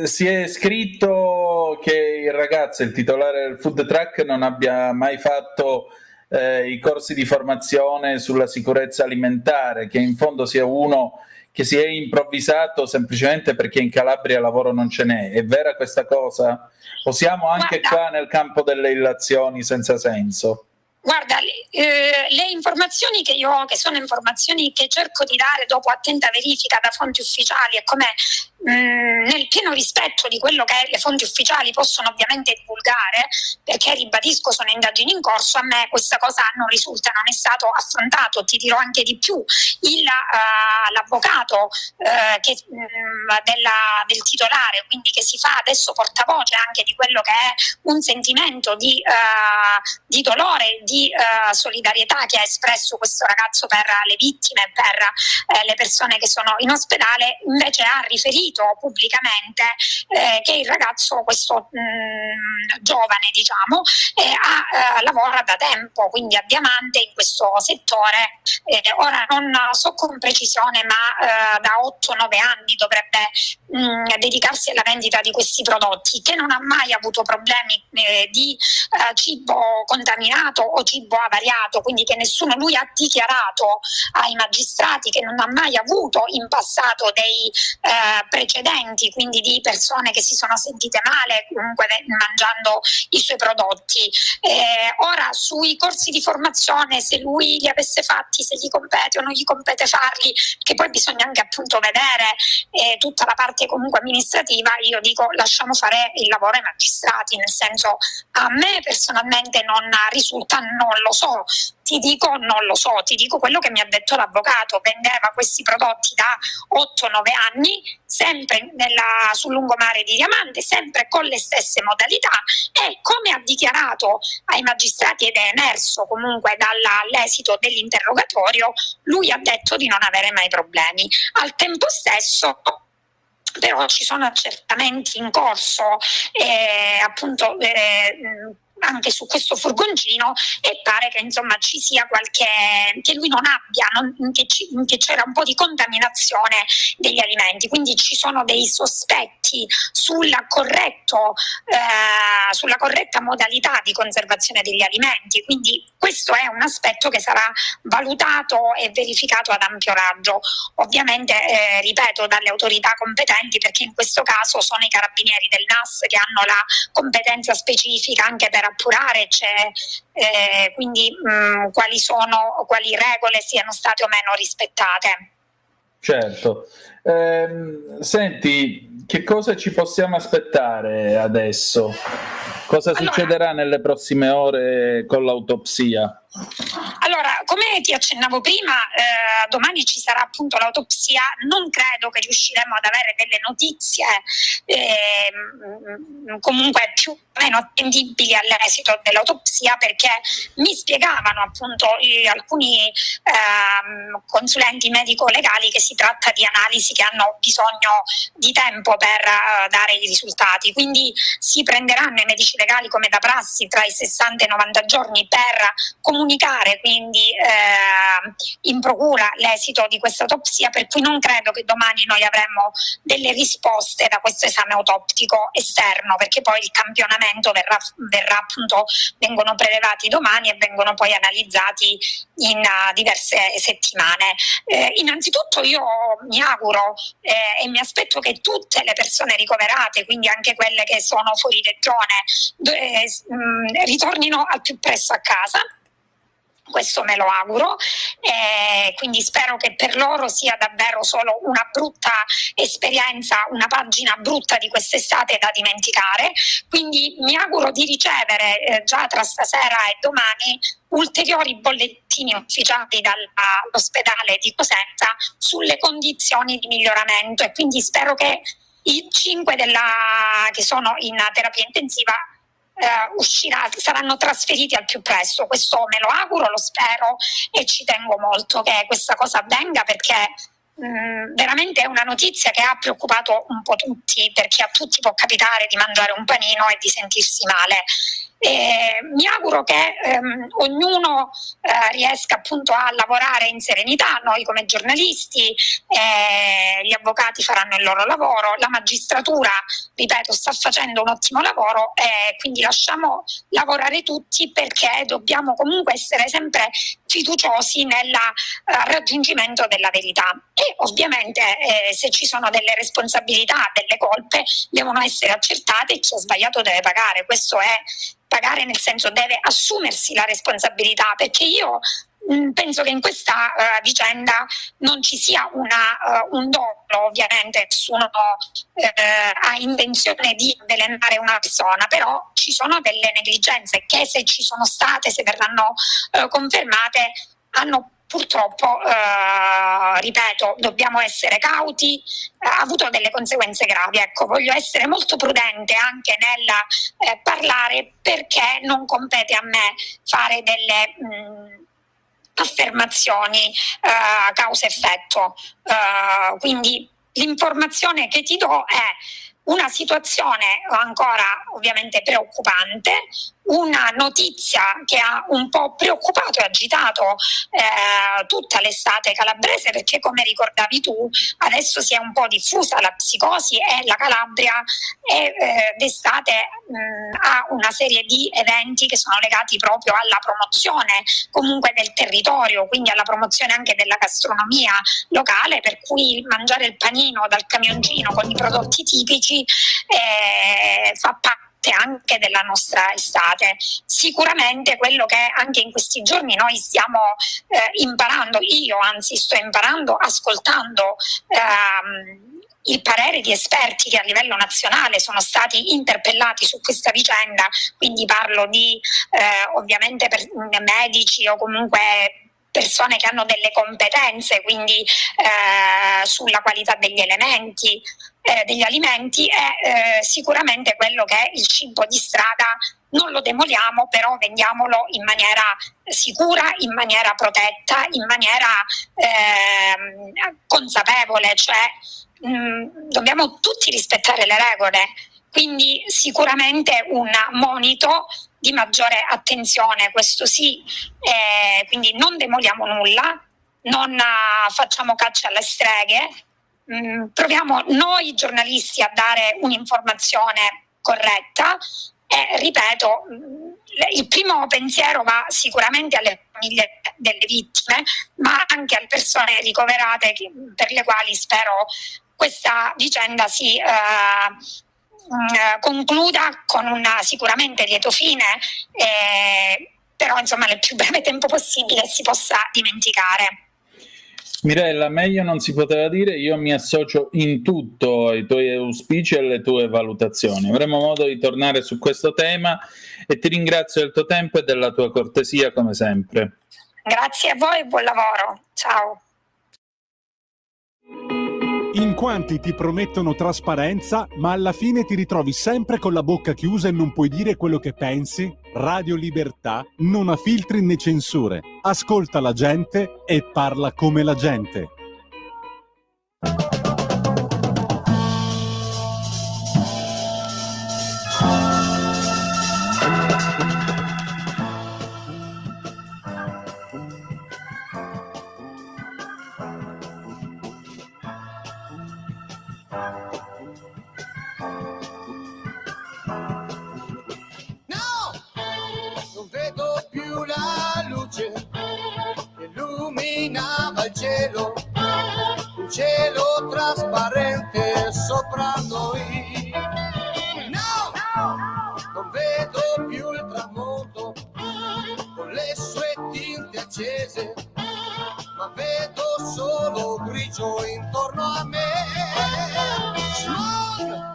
Si è scritto che il ragazzo, il titolare del food truck, non abbia mai fatto i corsi di formazione sulla sicurezza alimentare, che in fondo sia uno che si è improvvisato semplicemente perché in Calabria lavoro non ce n'è. È vera questa cosa? O siamo anche qua nel campo delle illazioni senza senso?
Guarda, le informazioni che io che sono informazioni che cerco di dare dopo attenta verifica da fonti ufficiali e come nel pieno rispetto di quello che le fonti ufficiali possono ovviamente divulgare, perché ribadisco sono indagini in corso, a me questa cosa non risulta, non è stato affrontato. Ti dirò anche di più, l'avvocato del titolare, quindi che si fa adesso portavoce anche di quello che è un sentimento di dolore, di solidarietà che ha espresso questo ragazzo per le vittime, per le persone che sono in ospedale, invece ha riferito pubblicamente che il ragazzo, questo giovane diciamo, lavora da tempo, quindi a Diamante in questo settore, ora non so con precisione, ma da 8-9 anni dovrebbe dedicarsi alla vendita di questi prodotti, che non ha mai avuto problemi di cibo contaminato o cibo avariato, quindi che nessuno, lui ha dichiarato ai magistrati che non ha mai avuto in passato dei precedenti, quindi di persone che si sono sentite male comunque mangiando i suoi prodotti. Ora sui corsi di formazione, se lui li avesse fatti, se gli compete o non gli compete farli, che poi bisogna anche appunto vedere tutta la parte comunque amministrativa, io dico lasciamo fare il lavoro ai magistrati, nel senso, a me personalmente non risulta, non lo so, ti dico non lo so, ti dico quello che mi ha detto l'avvocato, vendeva questi prodotti da 8-9 anni, sempre sul lungomare di Diamante, sempre con le stesse modalità, e come ha dichiarato ai magistrati ed è emerso comunque dall'esito dell'interrogatorio, lui ha detto di non avere mai problemi. Al tempo stesso però ci sono accertamenti in corso, appunto anche su questo furgoncino, e pare che insomma ci sia che lui non abbia, che c'era un po' di contaminazione degli alimenti, quindi ci sono dei sospetti sulla corretta modalità di conservazione degli alimenti, quindi questo è un aspetto che sarà valutato e verificato ad ampio raggio, ovviamente ripeto, dalle autorità competenti, perché in questo caso sono i carabinieri del NAS che hanno la competenza specifica anche per appurare quindi quali regole siano state o meno rispettate.
Certo. Senti, che cosa ci possiamo aspettare adesso? Cosa succederà nelle prossime ore con l'autopsia?
Allora, come ti accennavo prima, domani ci sarà appunto l'autopsia. Non credo che riusciremo ad avere delle notizie comunque più o meno attendibili all'esito dell'autopsia, perché mi spiegavano appunto alcuni consulenti medico-legali che si tratta di analisi che hanno bisogno di tempo per dare i risultati, quindi si prenderanno i medici legali come da prassi tra i 60 e i 90 giorni per comunicare quindi in procura l'esito di questa autopsia, per cui non credo che domani noi avremo delle risposte da questo esame autoptico esterno, perché poi il campionamento verrà appunto, vengono prelevati domani e vengono poi analizzati in diverse settimane. Innanzitutto io mi auguro e mi aspetto che tutte le persone ricoverate, quindi anche quelle che sono fuori regione, ritornino al più presto a casa. Questo me lo auguro, quindi spero che per loro sia davvero solo una brutta esperienza, una pagina brutta di quest'estate da dimenticare. Quindi mi auguro di ricevere già tra stasera e domani ulteriori bollettini ufficiali dall'ospedale di Cosenza sulle condizioni di miglioramento, e quindi spero che i 5 che sono in terapia intensiva saranno trasferiti al più presto. Questo me lo auguro, lo spero, e ci tengo molto che questa cosa avvenga, perché veramente è una notizia che ha preoccupato un po' tutti, perché a tutti può capitare di mangiare un panino e di sentirsi male. Mi auguro che ognuno riesca appunto a lavorare in serenità. Noi come giornalisti, gli avvocati faranno il loro lavoro, la magistratura, ripeto, sta facendo un ottimo lavoro, quindi lasciamo lavorare tutti, perché dobbiamo comunque essere sempre fiduciosi nel raggiungimento della verità, e ovviamente se ci sono delle responsabilità, delle colpe, devono essere accertate e chi ha sbagliato deve pagare. Questo è pagare, nel senso deve assumersi la responsabilità, perché io penso che in questa vicenda non ci sia un dolo. Ovviamente nessuno ha intenzione di avvelenare una persona, però ci sono delle negligenze che, se ci sono state, se verranno confermate, hanno purtroppo, ripeto, dobbiamo essere cauti, ha avuto delle conseguenze gravi. Ecco, voglio essere molto prudente anche nel parlare, perché non compete a me fare delle affermazioni causa-effetto. Quindi l'informazione che ti do è una situazione ancora ovviamente preoccupante, una notizia che ha un po' preoccupato e agitato tutta l'estate calabrese, perché come ricordavi tu adesso si è un po' diffusa la psicosi, e la Calabria d'estate ha una serie di eventi che sono legati proprio alla promozione comunque del territorio, quindi alla promozione anche della gastronomia locale, per cui mangiare il panino dal camioncino con i prodotti tipici fa parte anche della nostra estate. Sicuramente quello che anche in questi giorni noi stiamo imparando, io anzi sto imparando ascoltando il parere di esperti che a livello nazionale sono stati interpellati su questa vicenda, quindi parlo di ovviamente medici o comunque persone che hanno delle competenze, quindi sulla qualità degli elementi, degli alimenti, è sicuramente quello che è il cibo di strada. Non lo demoliamo, però vendiamolo in maniera sicura, in maniera protetta, in maniera consapevole, cioè dobbiamo tutti rispettare le regole. Quindi sicuramente un monito di maggiore attenzione, questo sì, quindi non demoliamo nulla, non facciamo caccia alle streghe, proviamo noi giornalisti a dare un'informazione corretta e, ripeto, il primo pensiero va sicuramente alle famiglie delle vittime, ma anche alle persone ricoverate per le quali spero questa vicenda si concluda con un sicuramente lieto fine, però insomma nel più breve tempo possibile si possa dimenticare.
Mirella, meglio non si poteva dire, io mi associo in tutto ai tuoi auspici e alle tue valutazioni. Avremo modo di tornare su questo tema e ti ringrazio del tuo tempo e della tua cortesia come sempre.
Grazie a voi e buon lavoro. Ciao.
In quanti ti promettono trasparenza, ma alla fine ti ritrovi sempre con la bocca chiusa e non puoi dire quello che pensi? Radio Libertà non ha filtri né censure. Ascolta la gente e parla come la gente.
Illuminava il cielo, un cielo trasparente sopra noi. No, non vedo più il tramonto con le sue tinte accese, ma vedo solo grigio intorno a me. Smog,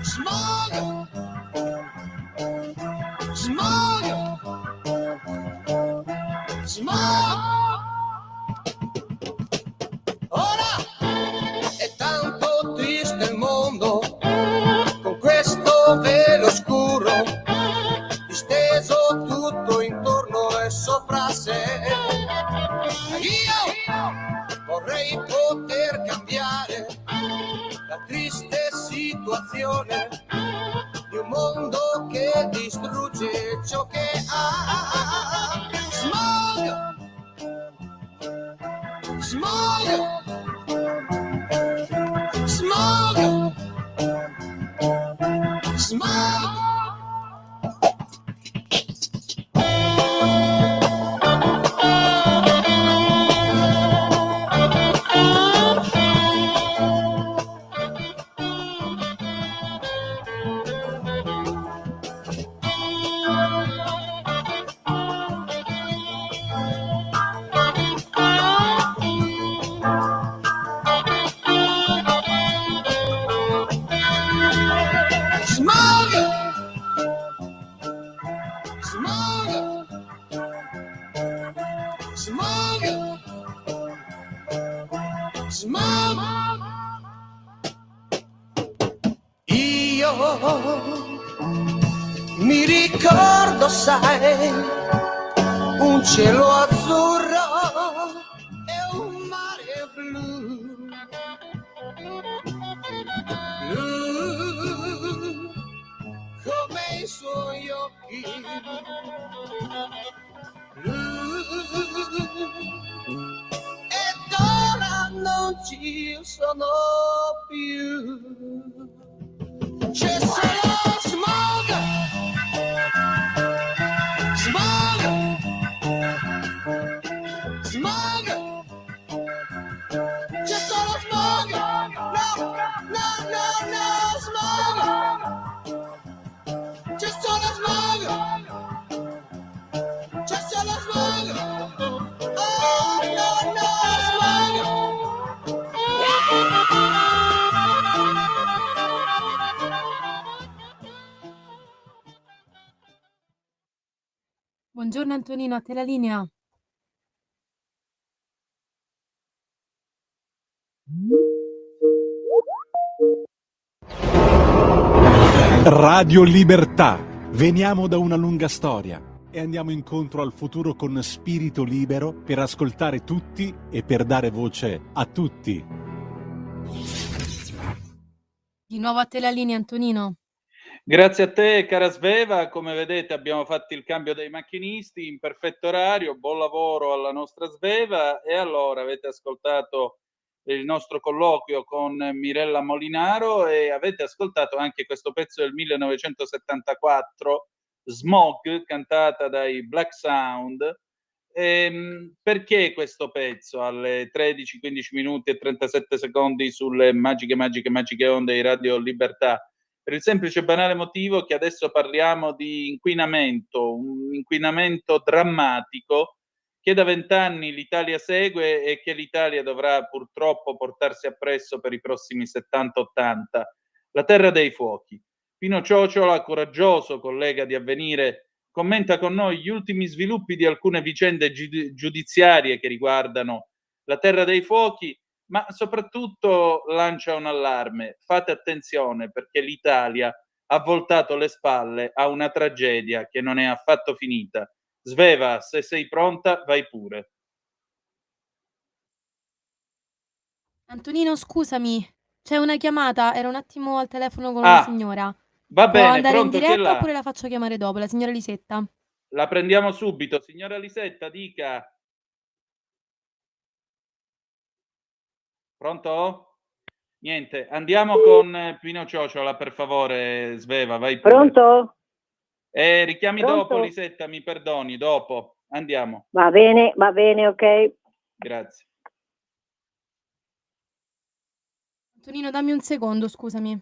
smog, smog, smog. Ora è tanto triste il mondo con questo velo scuro disteso tutto intorno e sopra sé. Io vorrei poter cambiare la triste situazione di un mondo che distrugge ciò che ha. Smog, smog, smog, smog. Io mi ricordo, sai, un cielo azzurro e un mare blu, blu come i suoi occhi, ed ora non ci sono più. C'è solo smog, smog, smog, c'è solo smog, no, no, no, no, smog, c'è solo smog, c'è solo smog, oh no, no, smog.
Buongiorno Antonino, a te la linea.
Radio Libertà. Veniamo da una lunga storia e andiamo incontro al futuro con spirito libero per ascoltare tutti e per dare voce a tutti.
Di nuovo a te la linea Antonino.
Grazie a te, cara Sveva. Come vedete abbiamo fatto il cambio dei macchinisti in perfetto orario. Buon lavoro alla nostra Sveva. E allora avete ascoltato il nostro colloquio con Mirella Molinaro e avete ascoltato anche questo pezzo del 1974, Smog, cantata dai Black Sound. Perché questo pezzo alle 13:15 minuti e 37 secondi sulle magiche onde di Radio Libertà? Per il semplice e banale motivo che adesso parliamo di inquinamento, un inquinamento drammatico che da 20 anni l'Italia segue e che l'Italia dovrà purtroppo portarsi appresso per i prossimi 70, 80. La terra dei fuochi. Pino Ciociola, coraggioso collega di Avvenire, commenta con noi gli ultimi sviluppi di alcune vicende giudiziarie che riguardano la terra dei fuochi, ma soprattutto lancia un allarme. Fate attenzione perché l'Italia ha voltato le spalle a una tragedia che non è affatto finita. Sveva, se sei pronta, vai pure.
Antonino, scusami, c'è una chiamata, ero un attimo al telefono con una signora.
Va
Può
bene,
andare in
pronto, chi è
diretta
là?
oppure la faccio chiamare dopo, la signora Lisetta?
La prendiamo subito. Signora Lisetta, dica. Pronto? Niente, andiamo con Pino Ciociola, per favore, Sveva, vai pure.
Pronto?
Richiami
Pronto?
dopo, Lisetta, mi perdoni, dopo. Andiamo.
Va bene, ok.
Grazie.
Antonino, dammi un secondo, scusami.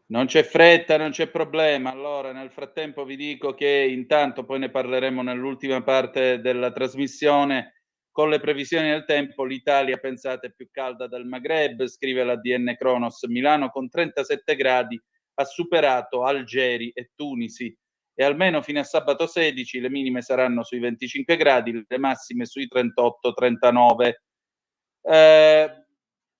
Non c'è fretta, non c'è problema. Allora, nel frattempo vi dico che intanto poi ne parleremo nell'ultima parte della trasmissione. Con le previsioni del tempo, l'Italia, pensate, è più calda del Maghreb, scrive la DN Cronos. Milano con 37 gradi ha superato Algeri e Tunisi e almeno fino a sabato 16 le minime saranno sui 25 gradi, le massime sui 38-39.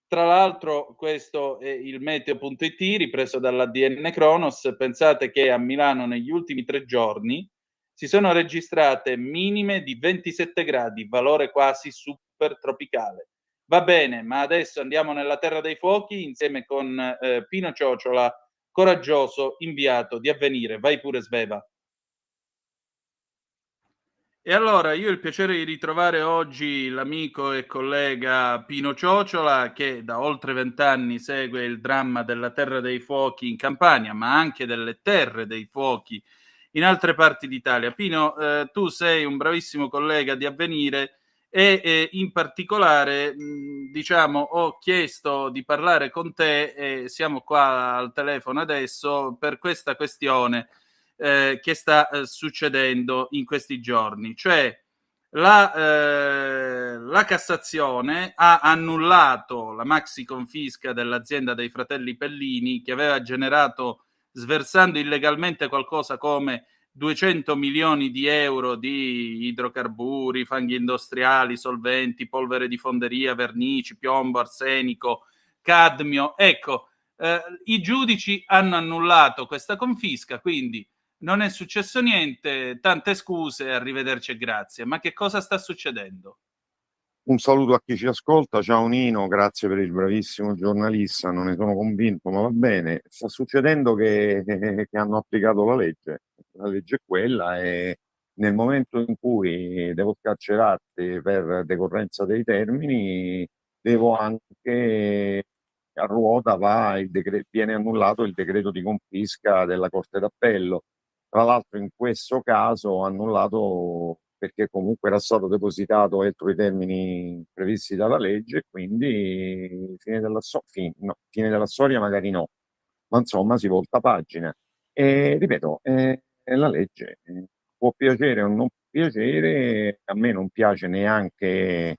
Tra l'altro questo è il meteo.it ripreso dall'ADN Cronos. Pensate che a Milano negli ultimi 3 giorni si sono registrate minime di 27 gradi, valore quasi super tropicale. Va bene, ma adesso andiamo nella terra dei fuochi insieme con Pino Ciociola, coraggioso inviato di Avvenire. Vai pure, Sveva. E allora io ho il piacere di ritrovare oggi l'amico e collega Pino Ciociola, che da oltre 20 anni segue il dramma della terra dei fuochi in Campania, ma anche delle terre dei fuochi in altre parti d'Italia. Pino, tu sei un bravissimo collega di Avvenire e in particolare, diciamo, ho chiesto di parlare con te e siamo qua al telefono adesso per questa questione che sta succedendo in questi giorni. Cioè la Cassazione ha annullato la maxi confisca dell'azienda dei fratelli Pellini, che aveva generato, sversando illegalmente qualcosa come 200 milioni di euro di idrocarburi, fanghi industriali, solventi, polvere di fonderia, vernici, piombo, arsenico, cadmio. Ecco, i giudici hanno annullato questa confisca, quindi non è successo niente, tante scuse, arrivederci e grazie. Ma che cosa sta succedendo?
Un saluto a chi ci ascolta, ciao Nino, grazie per il bravissimo giornalista, non ne sono convinto, ma va bene. Sta succedendo che hanno applicato la legge è quella e nel momento in cui devo scarcerarti per decorrenza dei termini, devo anche, a ruota viene annullato il decreto di confisca della Corte d'Appello. Tra l'altro in questo caso annullato perché comunque era stato depositato entro i termini previsti dalla legge, quindi fine della storia magari no, ma insomma si volta pagina. E ripeto, la legge può piacere o non piacere, a me non piace neanche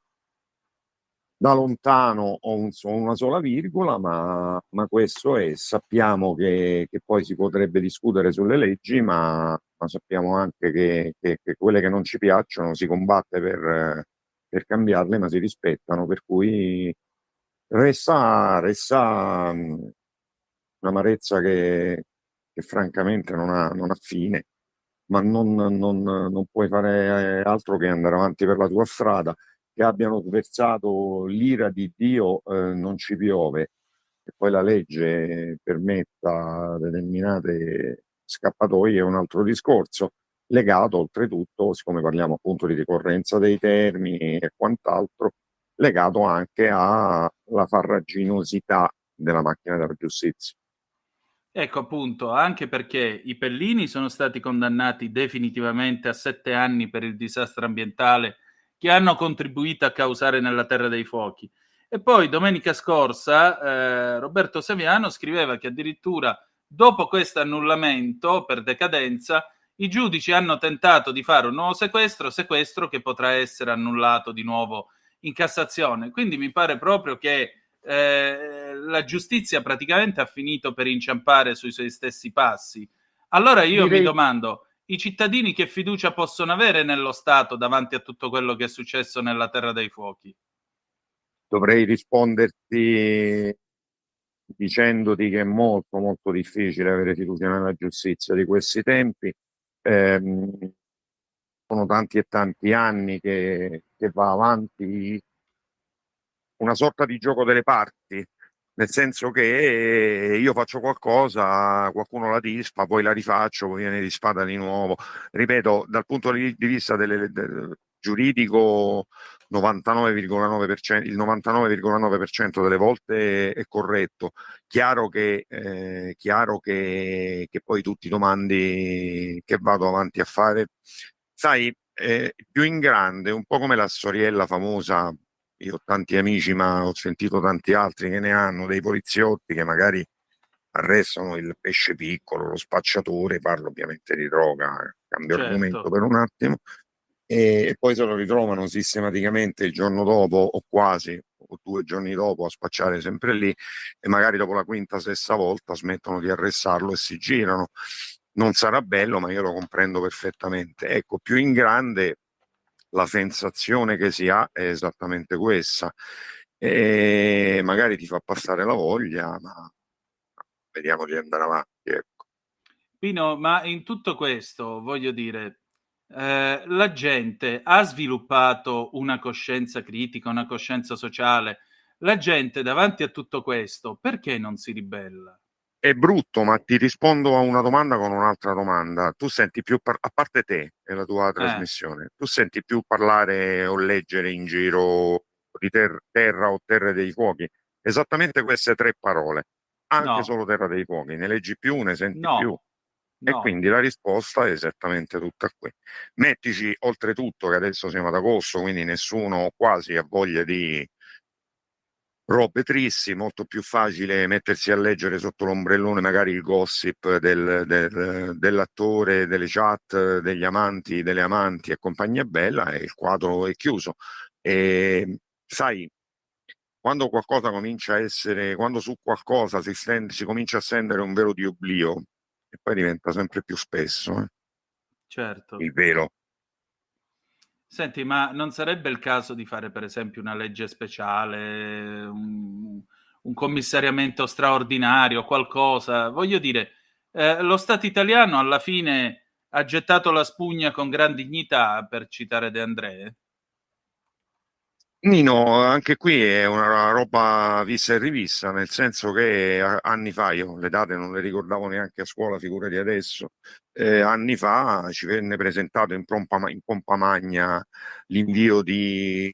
da lontano o una sola virgola, ma questo è. Sappiamo che poi si potrebbe discutere sulle leggi, ma sappiamo anche che quelle che non ci piacciono si combatte per cambiarle, ma si rispettano, per cui resta un'amarezza che francamente non ha fine, ma non puoi fare altro che andare avanti per la tua strada. Che abbiano versato l'ira di Dio non ci piove. Che poi la legge permetta determinate scappatoie è un altro discorso, legato oltretutto, siccome parliamo appunto di ricorrenza dei termini e quant'altro, legato anche alla farraginosità della macchina della giustizia.
Ecco appunto, anche perché i Pellini sono stati condannati definitivamente a 7 anni per il disastro ambientale che hanno contribuito a causare nella Terra dei Fuochi. E poi domenica scorsa Roberto Saviano scriveva che addirittura dopo questo annullamento per decadenza i giudici hanno tentato di fare un nuovo sequestro che potrà essere annullato di nuovo in Cassazione. Quindi mi pare proprio che la giustizia praticamente ha finito per inciampare sui suoi stessi passi. Allora io mi domando, i cittadini che fiducia possono avere nello Stato davanti a tutto quello che è successo nella Terra dei Fuochi?
Dovrei risponderti dicendoti che è molto molto difficile avere fiducia nella giustizia di questi tempi. Sono tanti e tanti anni che va avanti una sorta di gioco delle parti, nel senso che io faccio qualcosa, qualcuno la disfa, poi la rifaccio, poi viene disfata di nuovo. Ripeto, dal punto di vista giuridico, 99,9%, il 99,9% delle volte è corretto. Chiaro che poi tu ti domandi che vado avanti a fare. Sai, più in grande, un po' come la storiella famosa, io ho tanti amici, ma ho sentito tanti altri che ne hanno, dei poliziotti che magari arrestano il pesce piccolo, lo spacciatore, parlo ovviamente di droga, cambio argomento
Certo.
per un attimo, e poi se lo ritrovano sistematicamente il giorno dopo o quasi, o 2 giorni dopo a spacciare sempre lì, e magari dopo la quinta, sesta volta smettono di arrestarlo e si girano. Non sarà bello, ma io lo comprendo perfettamente. Ecco, più in grande la sensazione che si ha è esattamente questa, e magari ti fa passare la voglia, ma vediamo di andare avanti, ecco.
Pino, ma in tutto questo, voglio dire, la gente ha sviluppato una coscienza critica, una coscienza sociale. La gente davanti a tutto questo, perché non si ribella?
È brutto, ma ti rispondo a una domanda con un'altra domanda. Tu senti più, a parte te e la tua trasmissione, tu senti più parlare o leggere in giro di terra o terre dei fuochi? Esattamente queste 3 parole. Anche
No,
solo terra dei fuochi. Ne leggi più, ne senti più.
no,
E
no.
quindi la risposta è esattamente tutta qui. Mettici oltretutto che adesso siamo ad agosto, quindi nessuno quasi ha voglia di robe tristi, molto più facile mettersi a leggere sotto l'ombrellone magari il gossip dell'attore, delle chat, degli amanti, delle amanti e compagnia bella, e il quadro è chiuso. E sai, quando qualcosa comincia a essere, quando su qualcosa si comincia a stendere un velo di oblio, e poi diventa sempre più spesso,
Certo.
il velo.
Senti, ma non sarebbe il caso di fare per esempio una legge speciale, un commissariamento straordinario, qualcosa? Voglio dire, lo Stato italiano alla fine ha gettato la spugna con gran dignità, per citare De André.
Nino, anche qui è una roba vista e rivista, nel senso che anni fa, io le date non le ricordavo neanche a scuola, figurati adesso, anni fa ci venne presentato in pompa magna l'invio di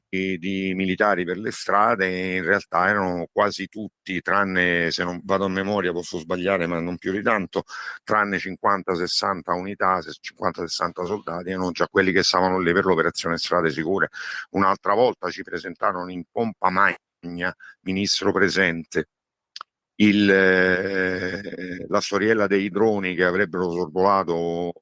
militari per le strade, e in realtà erano quasi tutti, tranne, se non vado a memoria, posso sbagliare, ma non più di tanto, tranne 50-60 unità, 50-60 soldati, erano già quelli che stavano lì per l'operazione Strade Sicure. Un'altra volta ci presentarono in pompa magna, ministro presente, la storiella dei droni che avrebbero sorvolato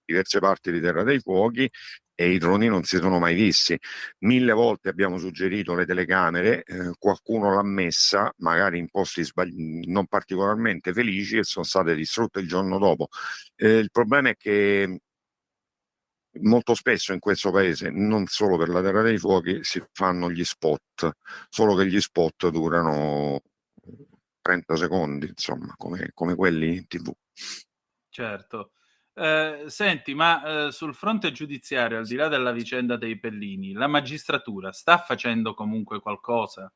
diverse parti di Terra dei Fuochi, e i droni non si sono mai visti. 1000 volte abbiamo suggerito le telecamere, qualcuno l'ha messa, magari in posti non particolarmente felici, e sono state distrutte il giorno dopo. Il problema è che molto spesso in questo paese, non solo per la Terra dei Fuochi, si fanno gli spot, solo che gli spot durano 30 secondi, insomma, come quelli in TV.
Certo. Senti, ma sul fronte giudiziario, al di là della vicenda dei Pellini, la magistratura sta facendo comunque qualcosa?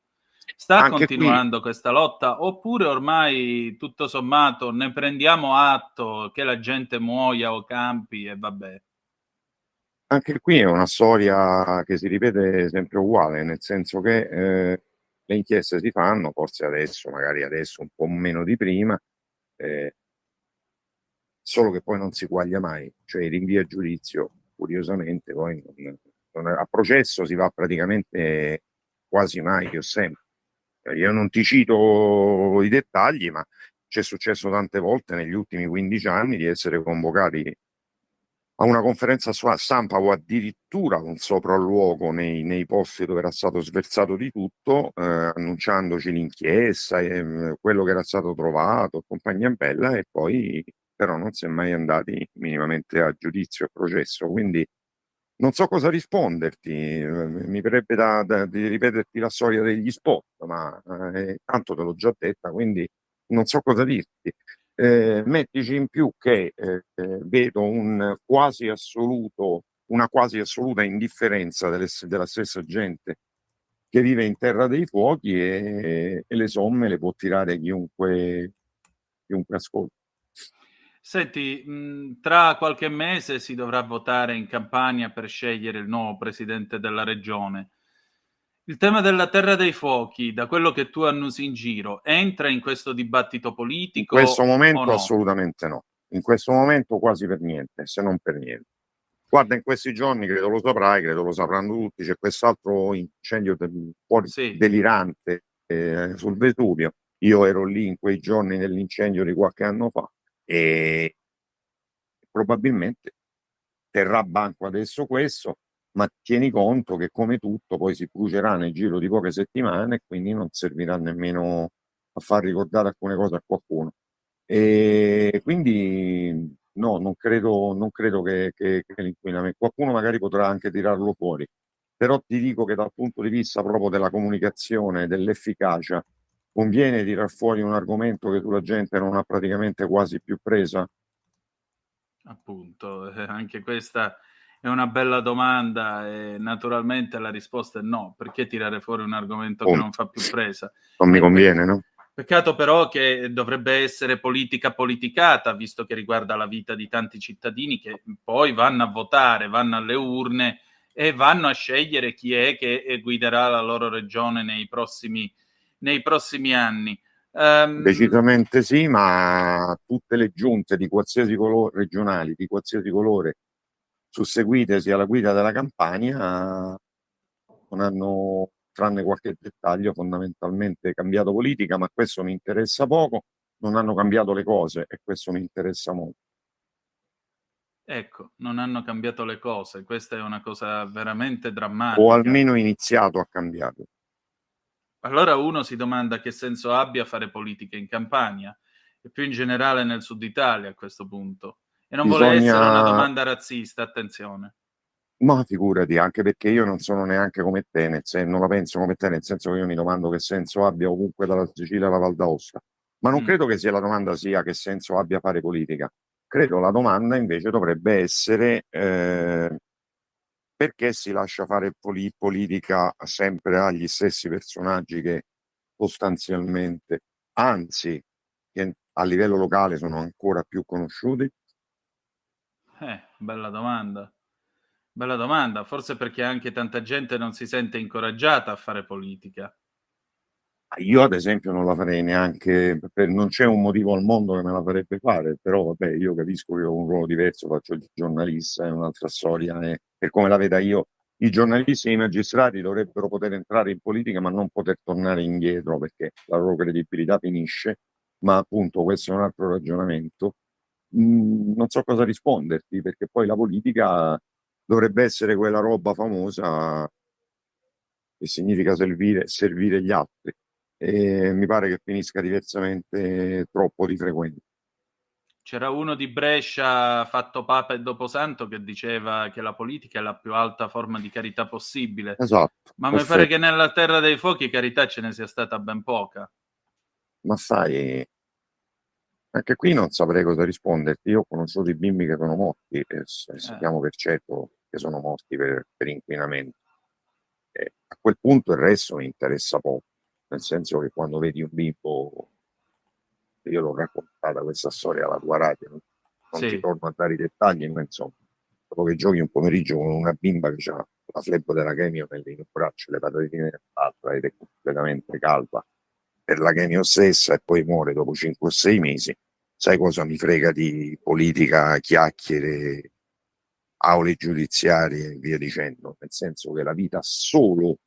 Sta
Anche qui,
continuando questa lotta oppure ormai tutto sommato ne prendiamo atto che la gente muoia o campi e vabbè?
anche qui è una storia che si ripete sempre uguale, nel senso che le inchieste si fanno, forse adesso, magari adesso un po' meno di prima, solo che poi non si quaglia mai, cioè i rinvii a giudizio, curiosamente, poi a processo si va praticamente quasi mai o sempre. Io non ti cito i dettagli, ma c'è successo tante volte negli ultimi 15 anni di essere convocati a una conferenza stampa o addirittura un sopralluogo nei posti dove era stato sversato di tutto, annunciandoci l'inchiesta, quello che era stato trovato, compagnia bella, e poi però non si è mai andati minimamente a giudizio e processo. Quindi non so cosa risponderti, mi verrebbe di ripeterti la storia degli spot, ma tanto te l'ho già detta, quindi non so cosa dirti. Mettici in più che vedo una quasi assoluta indifferenza della stessa gente che vive in terra dei fuochi, e le somme le può tirare chiunque ascolta.
Senti, tra qualche mese si dovrà votare in Campania per scegliere il nuovo presidente della regione. Il tema della terra dei fuochi, da quello che tu annusi in giro, entra in questo dibattito
In
politico
questo
o
momento
no?
assolutamente no, in questo momento quasi per niente, se non per niente. Guarda, in questi giorni, credo lo saprai, credo lo sapranno tutti, c'è quest'altro incendio un po'
Sì,
delirante sul Vesuvio. Io ero lì in quei giorni dell'incendio di qualche anno fa, e probabilmente terrà banco adesso questo, ma tieni conto che come tutto poi si brucerà nel giro di poche settimane, e quindi non servirà nemmeno a far ricordare alcune cose a qualcuno. E quindi no, non credo che l'inquinamento, qualcuno magari potrà anche tirarlo fuori, però ti dico che dal punto di vista proprio della comunicazione, dell'efficacia, conviene tirar fuori un argomento che sulla gente non ha praticamente quasi più presa?
appunto, anche questa è una bella domanda e naturalmente la risposta è no. Perché tirare fuori un argomento che non
Punto.
fa più presa?
Non mi
Pe
conviene, no?
peccato però che dovrebbe essere politica politicata, visto che riguarda la vita di tanti cittadini che poi vanno a votare, vanno alle urne e vanno a scegliere chi è che guiderà la loro regione nei prossimi anni.
Decisamente sì, ma tutte le giunte di qualsiasi colore, regionali, di qualsiasi colore, susseguitesi alla guida della Campania, non hanno, tranne qualche dettaglio, fondamentalmente cambiato politica, ma questo mi interessa poco. Non hanno cambiato le cose, e questo mi interessa molto.
Ecco, non hanno cambiato le cose, questa è una cosa veramente
O
drammatica.
almeno iniziato a cambiare.
Allora uno si domanda che senso abbia fare politica in Campania e più in generale nel Sud Italia a questo punto. E non vuole essere una
Bisogna,
domanda razzista, attenzione.
ma figurati, anche perché io non sono neanche come te, non la penso come te, nel senso che io mi domando che senso abbia ovunque dalla Sicilia alla Val d'Aosta. Ma non
Mh,
credo che sia la domanda sia che senso abbia fare politica. Credo la domanda invece dovrebbe essere perché si lascia fare politica sempre agli stessi personaggi che sostanzialmente, anzi, che a livello locale sono ancora più conosciuti.
bella domanda. Bella domanda, forse perché anche tanta gente non si sente incoraggiata a fare politica.
Io ad esempio non la farei neanche, non c'è un motivo al mondo che me la farebbe fare, però vabbè, io capisco che ho un ruolo diverso, faccio il giornalista, è un'altra storia, e per come la veda io, i giornalisti e i magistrati dovrebbero poter entrare in politica ma non poter tornare indietro, perché la loro credibilità finisce, ma appunto questo è un altro ragionamento. Non so cosa risponderti, perché poi la politica dovrebbe essere quella roba famosa che significa servire gli altri, e mi pare che finisca diversamente troppo di frequente.
C'era uno di Brescia, fatto papa e dopo santo, che diceva che la politica è la più alta forma di carità possibile,
Esatto,
ma mi pare che
perfetto.
nella terra dei fuochi carità ce ne sia stata ben poca.
Ma sai, anche qui non saprei cosa risponderti. Io ho conosciuto i bimbi che sono morti, e
Eh.
sappiamo per certo che sono morti per inquinamento. A quel punto il resto mi interessa poco. nel senso che quando vedi un bimbo, io l'ho raccontata questa storia alla tua radio, non ti
Sì.
torno a dare i dettagli, ma insomma, dopo che giochi un pomeriggio con una bimba che ha la flebo della chemio nel braccio, le patatine nell'altra ed è completamente calva per la chemio stessa e poi muore dopo 5 o 6 mesi, sai cosa mi frega di politica, chiacchiere, aule giudiziarie e via dicendo, nel senso che la vita solo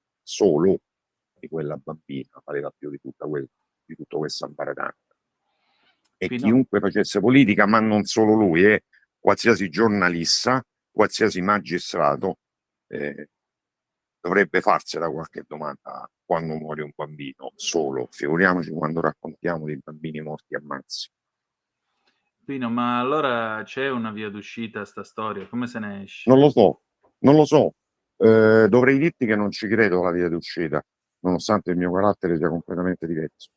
di quella bambina valeva più di tutto questo ambaradanza. E
Pino.
chiunque facesse politica, ma non solo lui, qualsiasi giornalista, qualsiasi magistrato dovrebbe farsela qualche domanda quando muore un bambino solo, figuriamoci quando raccontiamo di bambini morti a mazzi.
Pino, ma allora c'è una via d'uscita a sta storia? Come se ne esce?
Non lo so. Dovrei dirti che non ci credo alla via d'uscita, nonostante il mio carattere sia completamente diverso.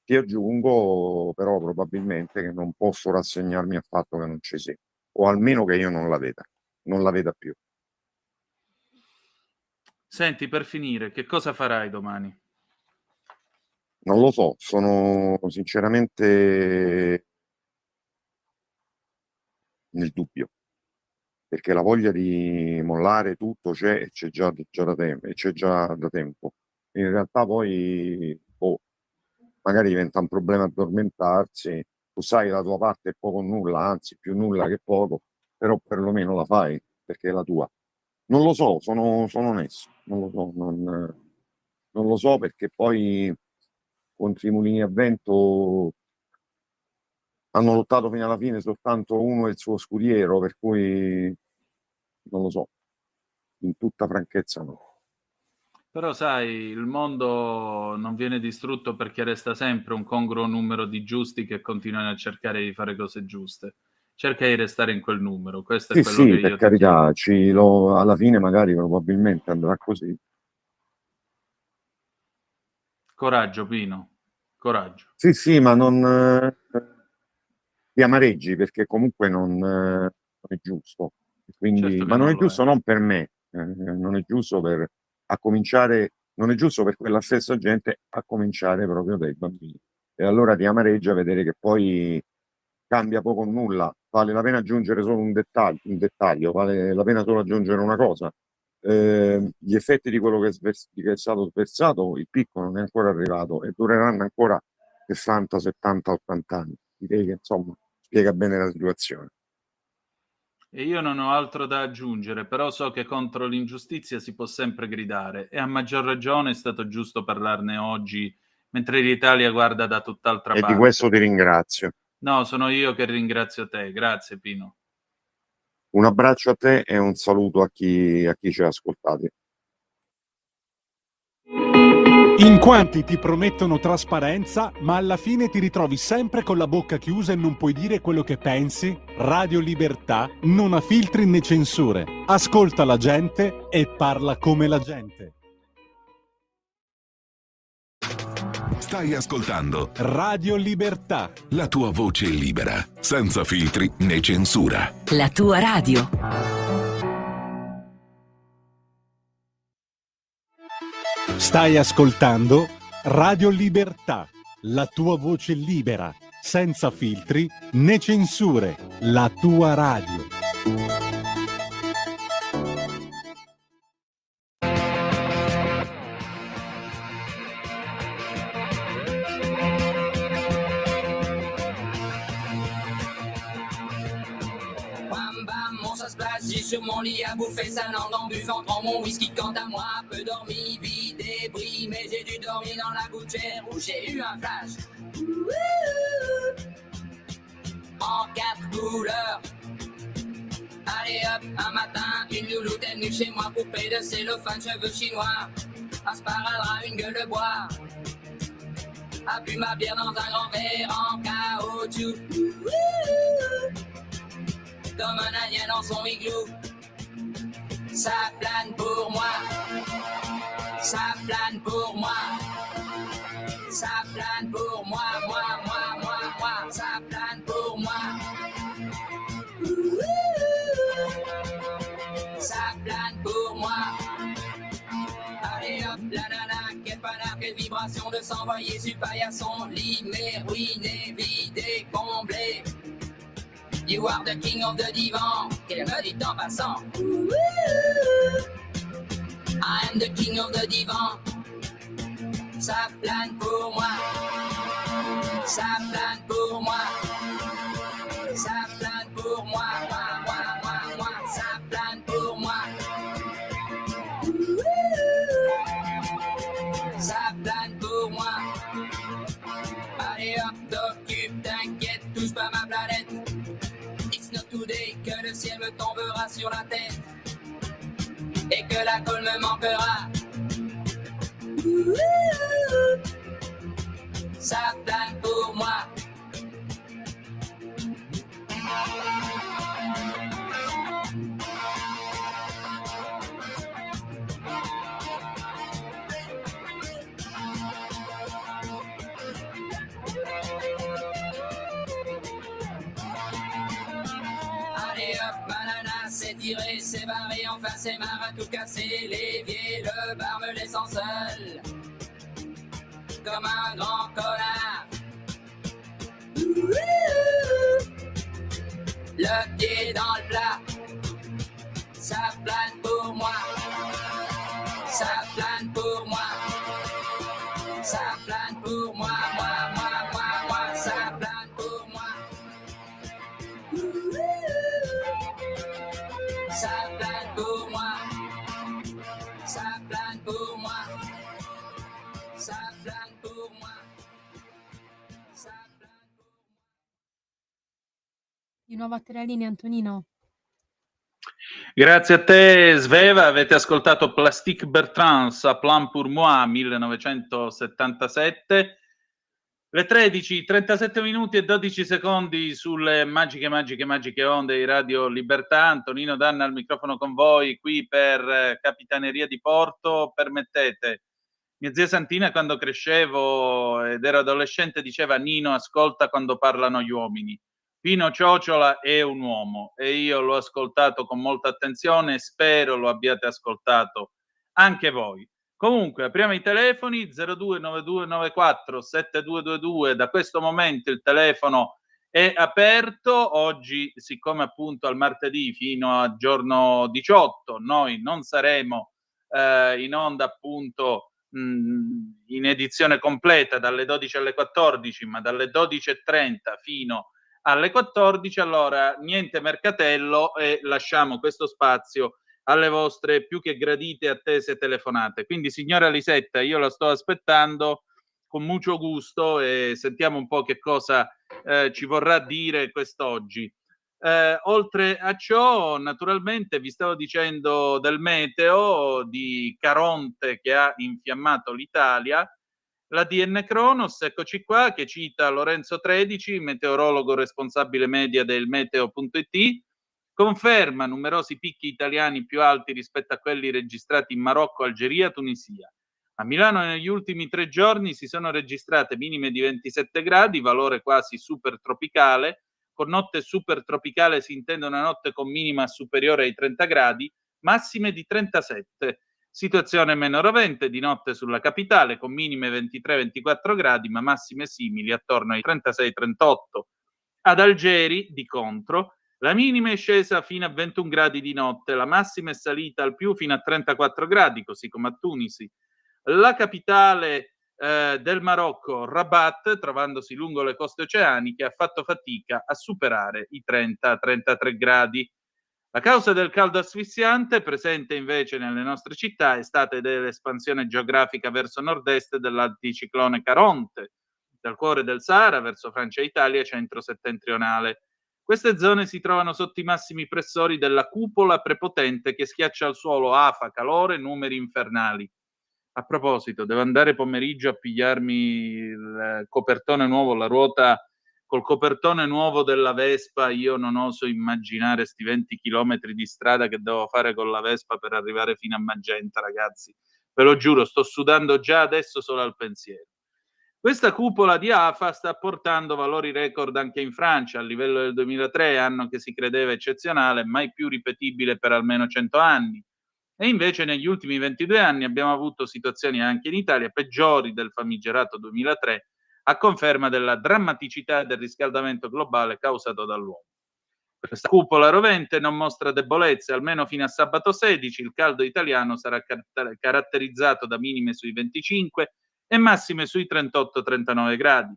Ti aggiungo però probabilmente che non posso rassegnarmi al fatto che non ci sia, o almeno che io non la veda più.
Senti, per finire, che cosa farai domani?
Non lo so, sono sinceramente nel dubbio, perché la voglia di mollare tutto c'è già da tempo. In realtà poi magari diventa un problema addormentarsi, tu sai la tua parte è poco o nulla, anzi più nulla che poco, però perlomeno la fai perché è la tua. Non lo so, sono onesto, non lo so, non lo so perché poi contro i mulini a vento hanno lottato fino alla fine soltanto uno e il suo scudiero, per cui non lo so, in tutta franchezza no.
Però sai, il mondo non viene distrutto perché resta sempre un congruo numero di giusti che continuano a cercare di fare cose giuste. Cerca di restare in quel numero, questo è quello che io
Per
ti
carità, alla fine magari probabilmente andrà così.
Coraggio, Pino, coraggio.
Sì, ma non ti amareggi perché comunque non è giusto. Quindi,
Certo che
ma non
non
è
lo
giusto non per me, non è giusto non è giusto per quella stessa gente a cominciare proprio dai bambini. E allora ti amareggia vedere che poi cambia poco o nulla, vale la pena aggiungere solo un dettaglio, vale la pena solo aggiungere una cosa. Gli effetti di quello che è stato sversato, il picco non è ancora arrivato e dureranno ancora 60, 70, 80 anni. Direi che insomma spiega bene la situazione.
E io non ho altro da aggiungere, però so che contro l'ingiustizia si può sempre gridare e a maggior ragione è stato giusto parlarne oggi, mentre l'Italia guarda da tutt'altra
E
parte.
di questo ti ringrazio.
No, sono io che ringrazio te. Grazie, Pino.
Un abbraccio a te e un saluto a chi ci ha ascoltati.
In quanti ti promettono trasparenza, ma alla fine ti ritrovi sempre con la bocca chiusa e non puoi dire quello che pensi? Radio Libertà non ha filtri né censure. Ascolta la gente e parla come la gente.
Stai ascoltando
Radio Libertà.
la tua voce libera, senza filtri né censura.
La tua radio.
Stai ascoltando Radio Libertà, la tua voce libera, senza filtri né censure, la tua radio.
Bam bam, mon ça se passe, j'ai sur mon lit à bouffer sa langue en buvant trop mon whisky. Quant à moi, peu dormi, vie débris, mais j'ai dû dormir dans la gouttière où j'ai eu un flash. En 4 couleurs. Allez hop, un matin, une louloute est venue chez moi, poupée de cellophane, cheveux chinois, un sparadrap, une gueule de bois. A bu ma bière dans un grand verre en caoutchouc. Comme un indien dans son igloo. Ça plane pour moi. Ça plane pour moi. Ça plane pour moi, moi. Ça plane pour moi. Ça plane pour moi. Allez hop, la nana, qu'elle pas vibration de s'envoyer sur paillasson, limé, ruiné, vidé, comblé. You are the king of the divan, qu'elle me dit en passant. I am the king of the divan. Ça plane pour moi. Ça plane pour moi. Ça plane pour moi. Moi. Ça plane pour moi. Ça plane pour moi. Allez hop, t'occupe, t'inquiète, touche pas ma planète. It's not today que le ciel me tombera sur la tête et que la colle me manquera. Ça plane pour moi. Allez hop, banana, c'est tiré, c'est barré, enfin c'est marre à tout casser. L'évier, le bar me laissant seul, comme un grand connard. Le pied dans le plat, ça plane pour moi. Ça plane pour moi. Ça plane pour moi, moi. Ça plane pour moi. Ça plane pour moi. Ça plane pour moi. Ça plane pour moi. Ça plane pour moi.
Di nuovo a te la linea, Antonino.
Grazie a te Sveva, avete ascoltato Plastique Bertrand, Ça plane pour moi, 1977. Le 13, 37 minuti e 12 secondi sulle magiche onde di Radio Libertà. Antonino Danna al microfono con voi qui per Capitaneria di Porto. Permettete, mia zia Santina quando crescevo ed ero adolescente diceva: Nino, ascolta quando parlano gli uomini. Pino Ciociola è un uomo e io l'ho ascoltato con molta attenzione e spero lo abbiate ascoltato anche voi. Comunque, apriamo i telefoni 0292947222. Da questo momento il telefono è aperto. Oggi, siccome appunto al martedì fino a giorno 18 noi non saremo in onda appunto in edizione completa dalle 12 alle 14, ma dalle 12:30 fino alle 14, allora niente mercatello e lasciamo questo spazio alle vostre più che gradite e attese telefonate. Quindi signora Lisetta, io la sto aspettando con mucho gusto e sentiamo un po' che cosa ci vorrà dire quest'oggi. Oltre a ciò, naturalmente vi stavo dicendo del meteo di Caronte che ha infiammato l'Italia. La DN Cronos, eccoci qua, che cita Lorenzo Tredici, meteorologo responsabile media del meteo.it, conferma numerosi picchi italiani più alti rispetto a quelli registrati in Marocco, Algeria, Tunisia. A Milano negli ultimi 3 giorni si sono registrate minime di 27 gradi, valore quasi super tropicale. Con notte super tropicale si intende una notte con minima superiore ai 30 gradi, massime di 37. Situazione meno rovente di notte sulla capitale con minime 23-24 gradi ma massime simili attorno ai 36-38. Ad Algeri, di contro, la minima è scesa fino a 21 gradi di notte, la massima è salita al più fino a 34 gradi, così come a Tunisi. La capitale del Marocco, Rabat, trovandosi lungo le coste oceaniche, ha fatto fatica a superare i 30-33 gradi. La causa del caldo asfissiante, presente invece nelle nostre città, è stata l'espansione geografica verso nord-est dell'anticiclone Caronte, dal cuore del Sahara verso Francia e Italia centro-settentrionale. Queste zone si trovano sotto i massimi pressori della cupola prepotente che schiaccia al suolo afa, calore, numeri infernali. A proposito, devo andare pomeriggio a pigliarmi il copertone nuovo, la ruota col copertone nuovo della Vespa. Io non oso immaginare sti 20 chilometri di strada che devo fare con la Vespa per arrivare fino a Magenta, ragazzi. Ve lo giuro, sto sudando già adesso solo al pensiero. Questa cupola di AFA sta portando valori record anche in Francia, a livello del 2003, anno che si credeva eccezionale, mai più ripetibile per almeno 100 anni. E invece negli ultimi 22 anni abbiamo avuto situazioni anche in Italia peggiori del famigerato 2003, a conferma della drammaticità del riscaldamento globale causato dall'uomo. Questa cupola rovente non mostra debolezze, almeno fino a sabato 16 il caldo italiano sarà caratterizzato da minime sui 25 e massime sui 38-39 gradi.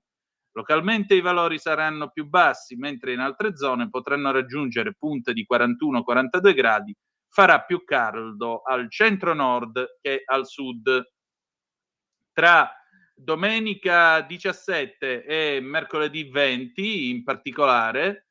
Localmente i valori saranno più bassi, mentre in altre zone potranno raggiungere punte di 41-42 gradi. Farà più caldo al centro-nord che al sud. Tra domenica 17 e mercoledì 20 in particolare,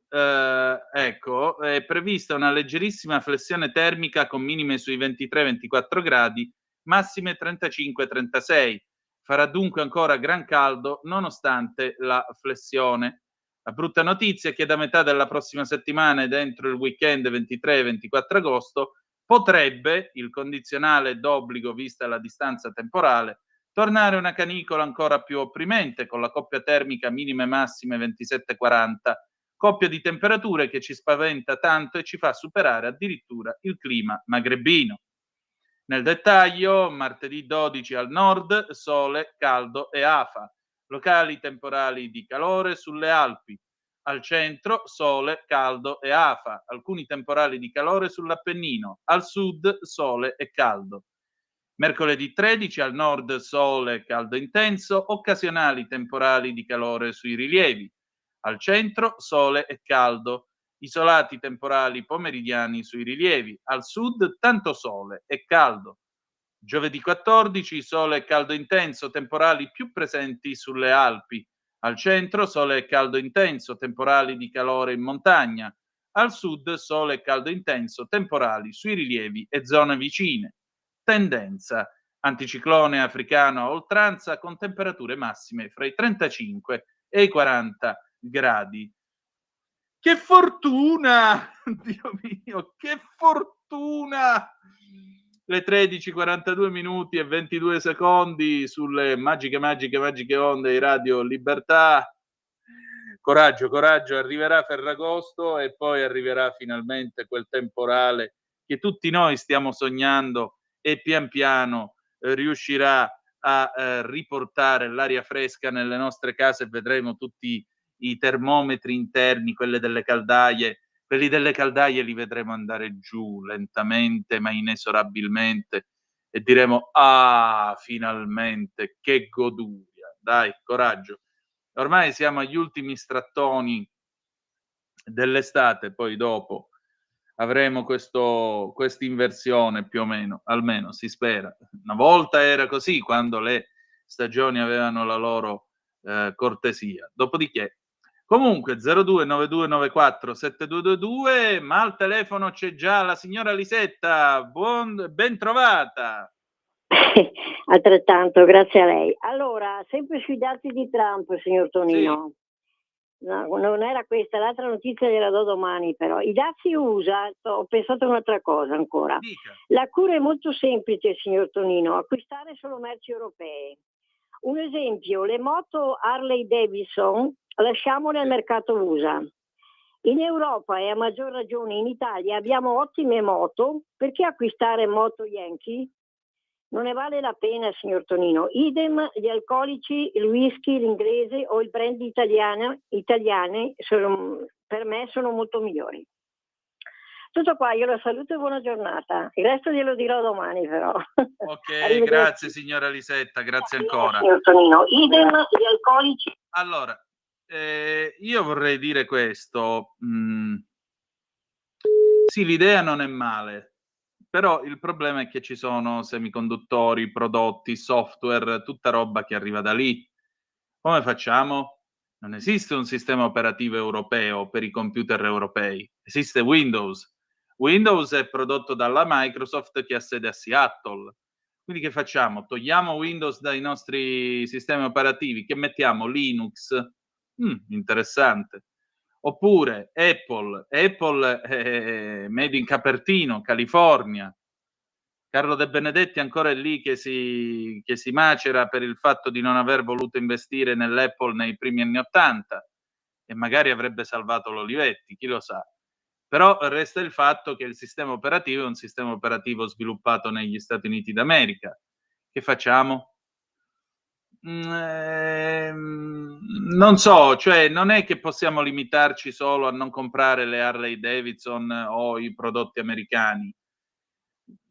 ecco, è prevista una leggerissima flessione termica con minime sui 23-24 gradi, massime 35-36. Farà dunque ancora gran caldo nonostante la flessione. La brutta notizia è che da metà della prossima settimana e dentro il weekend 23-24 agosto potrebbe, il condizionale d'obbligo vista la distanza temporale, tornare una canicola ancora più opprimente con la coppia termica minime e massime 27-40, coppia di temperature che ci spaventa tanto e ci fa superare addirittura il clima magrebino. Nel dettaglio, martedì 12 al nord, sole, caldo e afa. Locali temporali di calore sulle Alpi. Al centro, sole, caldo e afa. Alcuni temporali di calore sull'Appennino. Al sud, sole e caldo. Mercoledì 13 al nord, sole, caldo intenso. Occasionali temporali di calore sui rilievi. Al centro, sole e caldo. Isolati temporali pomeridiani sui rilievi. Al sud, tanto sole e caldo. Giovedì 14, sole e caldo intenso, temporali più presenti sulle Alpi. Al centro, sole e caldo intenso, temporali di calore in montagna. Al sud, sole e caldo intenso, temporali sui rilievi e zone vicine. Tendenza: anticiclone africano a oltranza con temperature massime fra i 35 e i 40 gradi. Che fortuna! Dio mio, che fortuna! Le 13:42 minuti e 22 secondi sulle magiche onde di Radio Libertà. Coraggio, coraggio, arriverà Ferragosto e poi arriverà finalmente quel temporale che tutti noi stiamo sognando e pian piano riuscirà a riportare l'aria fresca nelle nostre case e vedremo tutti i termometri interni, quelli delle caldaie li vedremo andare giù lentamente ma inesorabilmente e diremo: ah, finalmente, che goduria. Dai, coraggio. Ormai siamo agli ultimi strattoni dell'estate, poi dopo avremo quest'inversione più o meno, almeno si spera. Una volta era così, quando le stagioni avevano la loro cortesia. Dopodiché, comunque 0292947222, ma al telefono c'è già la signora Lisetta. Ben trovata.
Altrettanto, grazie a lei. Allora, sempre sui dati di Trump, signor Tonino. Sì. No, non era questa, l'altra notizia gliela do domani però. I dazi USA, ho pensato a un'altra cosa ancora.
Dica.
La cura è molto semplice, signor Tonino, acquistare solo merci europee. Un esempio, le moto Harley Davidson lasciamole al mercato USA. In Europa e a maggior ragione in Italia abbiamo ottime moto, perché acquistare moto Yankee? Non ne vale la pena, signor Tonino. Idem gli alcolici, il whisky, l'inglese o il brand italiane per me sono molto migliori. Tutto qua, io la saluto e buona giornata. Il resto glielo dirò domani però.
Ok, grazie signora Lisetta, grazie ancora.
Signor Tonino, idem gli alcolici.
Allora, io vorrei dire questo. Sì, l'idea non è male. Però il problema è che ci sono semiconduttori, prodotti, software, tutta roba che arriva da lì. Come facciamo? Non esiste un sistema operativo europeo per i computer europei. Esiste Windows. Windows è prodotto dalla Microsoft che ha sede a Seattle. Quindi che facciamo? Togliamo Windows dai nostri sistemi operativi, che mettiamo Linux? Interessante. Oppure Apple made in Cupertino, California. Carlo De Benedetti ancora è lì che si macera per il fatto di non aver voluto investire nell'Apple nei primi anni '80 e magari avrebbe salvato l'Olivetti, chi lo sa. Però resta il fatto che il sistema operativo è un sistema operativo sviluppato negli Stati Uniti d'America. Che facciamo? Non so, cioè non è che possiamo limitarci solo a non comprare le Harley Davidson o i prodotti americani.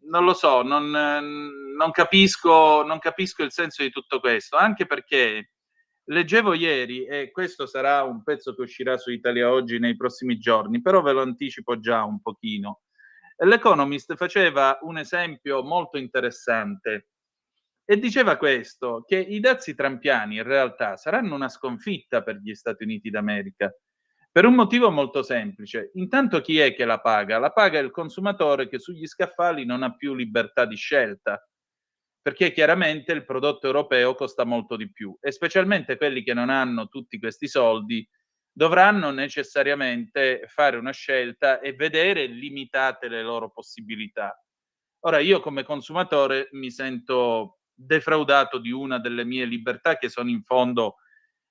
Non lo so, non capisco il senso di tutto questo, anche perché leggevo ieri, e questo sarà un pezzo che uscirà su Italia Oggi nei prossimi giorni, però ve lo anticipo già un pochino. L'Economist faceva un esempio molto interessante e diceva questo, che i dazi trampiani in realtà saranno una sconfitta per gli Stati Uniti d'America, per un motivo molto semplice. Intanto chi è che la paga? La paga il consumatore che sugli scaffali non ha più libertà di scelta, perché chiaramente il prodotto europeo costa molto di più e specialmente quelli che non hanno tutti questi soldi dovranno necessariamente fare una scelta e vedere limitate le loro possibilità. Ora io come consumatore mi sento defraudato di una delle mie libertà che sono in fondo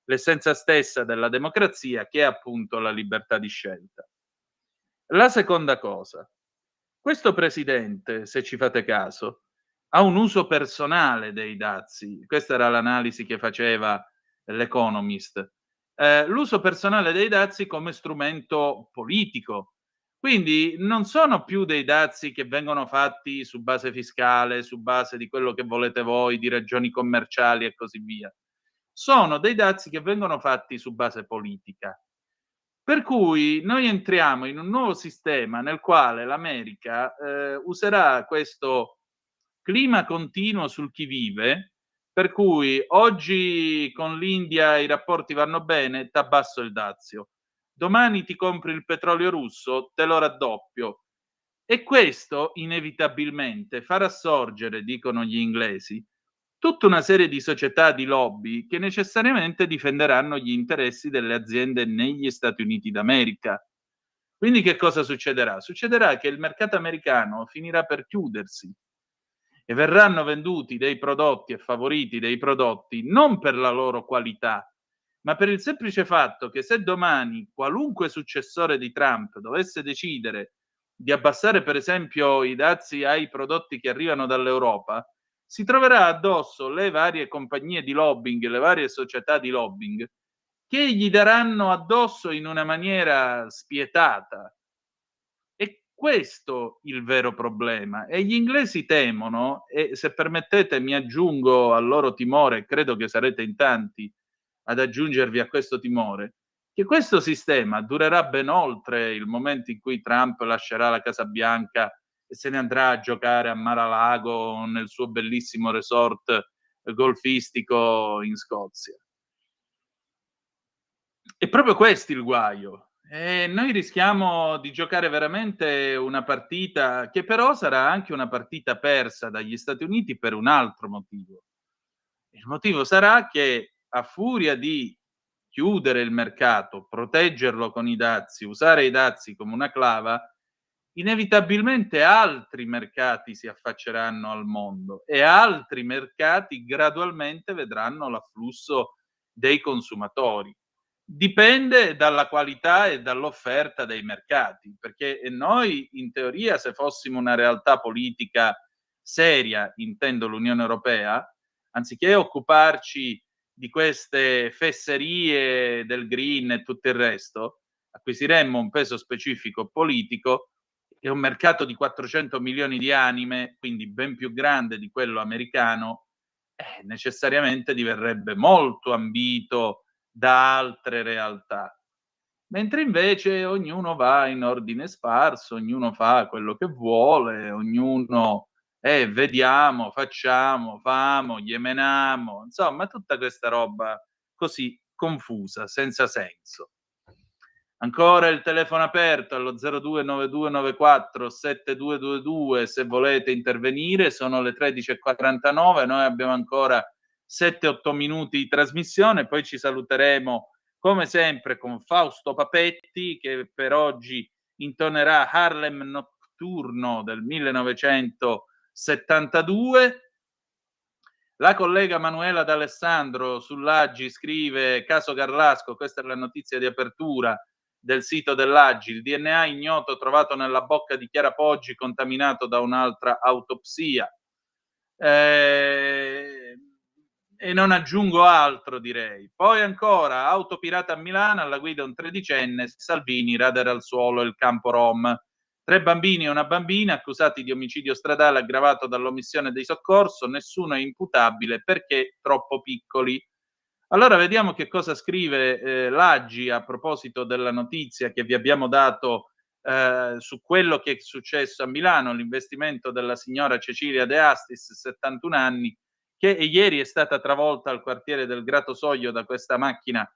l'essenza stessa della democrazia, che è appunto la libertà di scelta. La seconda cosa, questo presidente, se ci fate caso, ha un uso personale dei dazi. Questa era l'analisi che faceva l'Economist. L'uso personale dei dazi come strumento politico. Quindi non sono più dei dazi che vengono fatti su base fiscale, su base di quello che volete voi, di ragioni commerciali e così via. Sono dei dazi che vengono fatti su base politica. Per cui noi entriamo in un nuovo sistema nel quale l'America userà questo clima continuo sul chi vive, per cui oggi con l'India i rapporti vanno bene, t'abbasso il dazio. Domani ti compri il petrolio russo, te lo raddoppio. E questo inevitabilmente farà sorgere, dicono gli inglesi, tutta una serie di società di lobby che necessariamente difenderanno gli interessi delle aziende negli Stati Uniti d'America. Quindi che cosa succederà? Succederà che il mercato americano finirà per chiudersi e verranno venduti dei prodotti e favoriti dei prodotti non per la loro qualità, ma per il semplice fatto che se domani qualunque successore di Trump dovesse decidere di abbassare per esempio i dazi ai prodotti che arrivano dall'Europa, si troverà addosso le varie compagnie di lobbying, le varie società di lobbying, che gli daranno addosso in una maniera spietata. È questo il vero problema. E gli inglesi temono, e se permettete mi aggiungo al loro timore, credo che sarete in tanti ad aggiungervi a questo timore, che questo sistema durerà ben oltre il momento in cui Trump lascerà la Casa Bianca e se ne andrà a giocare a Mar-a-Lago nel suo bellissimo resort golfistico in Scozia. È proprio questo il guaio. Noi rischiamo di giocare veramente una partita che però sarà anche una partita persa dagli Stati Uniti per un altro motivo. Il motivo sarà che a furia di chiudere il mercato, proteggerlo con i dazi, usare i dazi come una clava, inevitabilmente altri mercati si affacceranno al mondo e altri mercati gradualmente vedranno l'afflusso dei consumatori. Dipende dalla qualità e dall'offerta dei mercati, perché noi in teoria, se fossimo una realtà politica seria, intendo l'Unione Europea, anziché occuparci di queste fesserie del green e tutto il resto, acquisiremmo un peso specifico politico e un mercato di 400 milioni di anime, quindi ben più grande di quello americano, necessariamente diverrebbe molto ambito da altre realtà. Mentre invece ognuno va in ordine sparso, ognuno fa quello che vuole, ognuno vediamo, facciamo, famo, yemenamo, insomma tutta questa roba così confusa, senza senso. Ancora il telefono aperto allo 0292947222 se volete intervenire, sono le 13:49, noi abbiamo ancora 7-8 minuti di trasmissione, poi ci saluteremo come sempre con Fausto Papetti che per oggi intonerà Harlem Notturno del 1972. La collega Manuela D'Alessandro sull'Aggi scrive: caso Garlasco, questa è la notizia di apertura, del sito dell'Aggi, il DNA ignoto trovato nella bocca di Chiara Poggi contaminato da un'altra autopsia. E non aggiungo altro, direi. Poi ancora, auto pirata a Milano, alla guida un tredicenne, Salvini radera al suolo il campo Rom. 3 bambini e una bambina accusati di omicidio stradale aggravato dall'omissione di soccorso, nessuno è imputabile perché troppo piccoli. Allora vediamo che cosa scrive l'Aggi a proposito della notizia che vi abbiamo dato su quello che è successo a Milano, l'investimento della signora Cecilia De Astis, 71 anni, che ieri è stata travolta al quartiere del Gratosoglio da questa macchina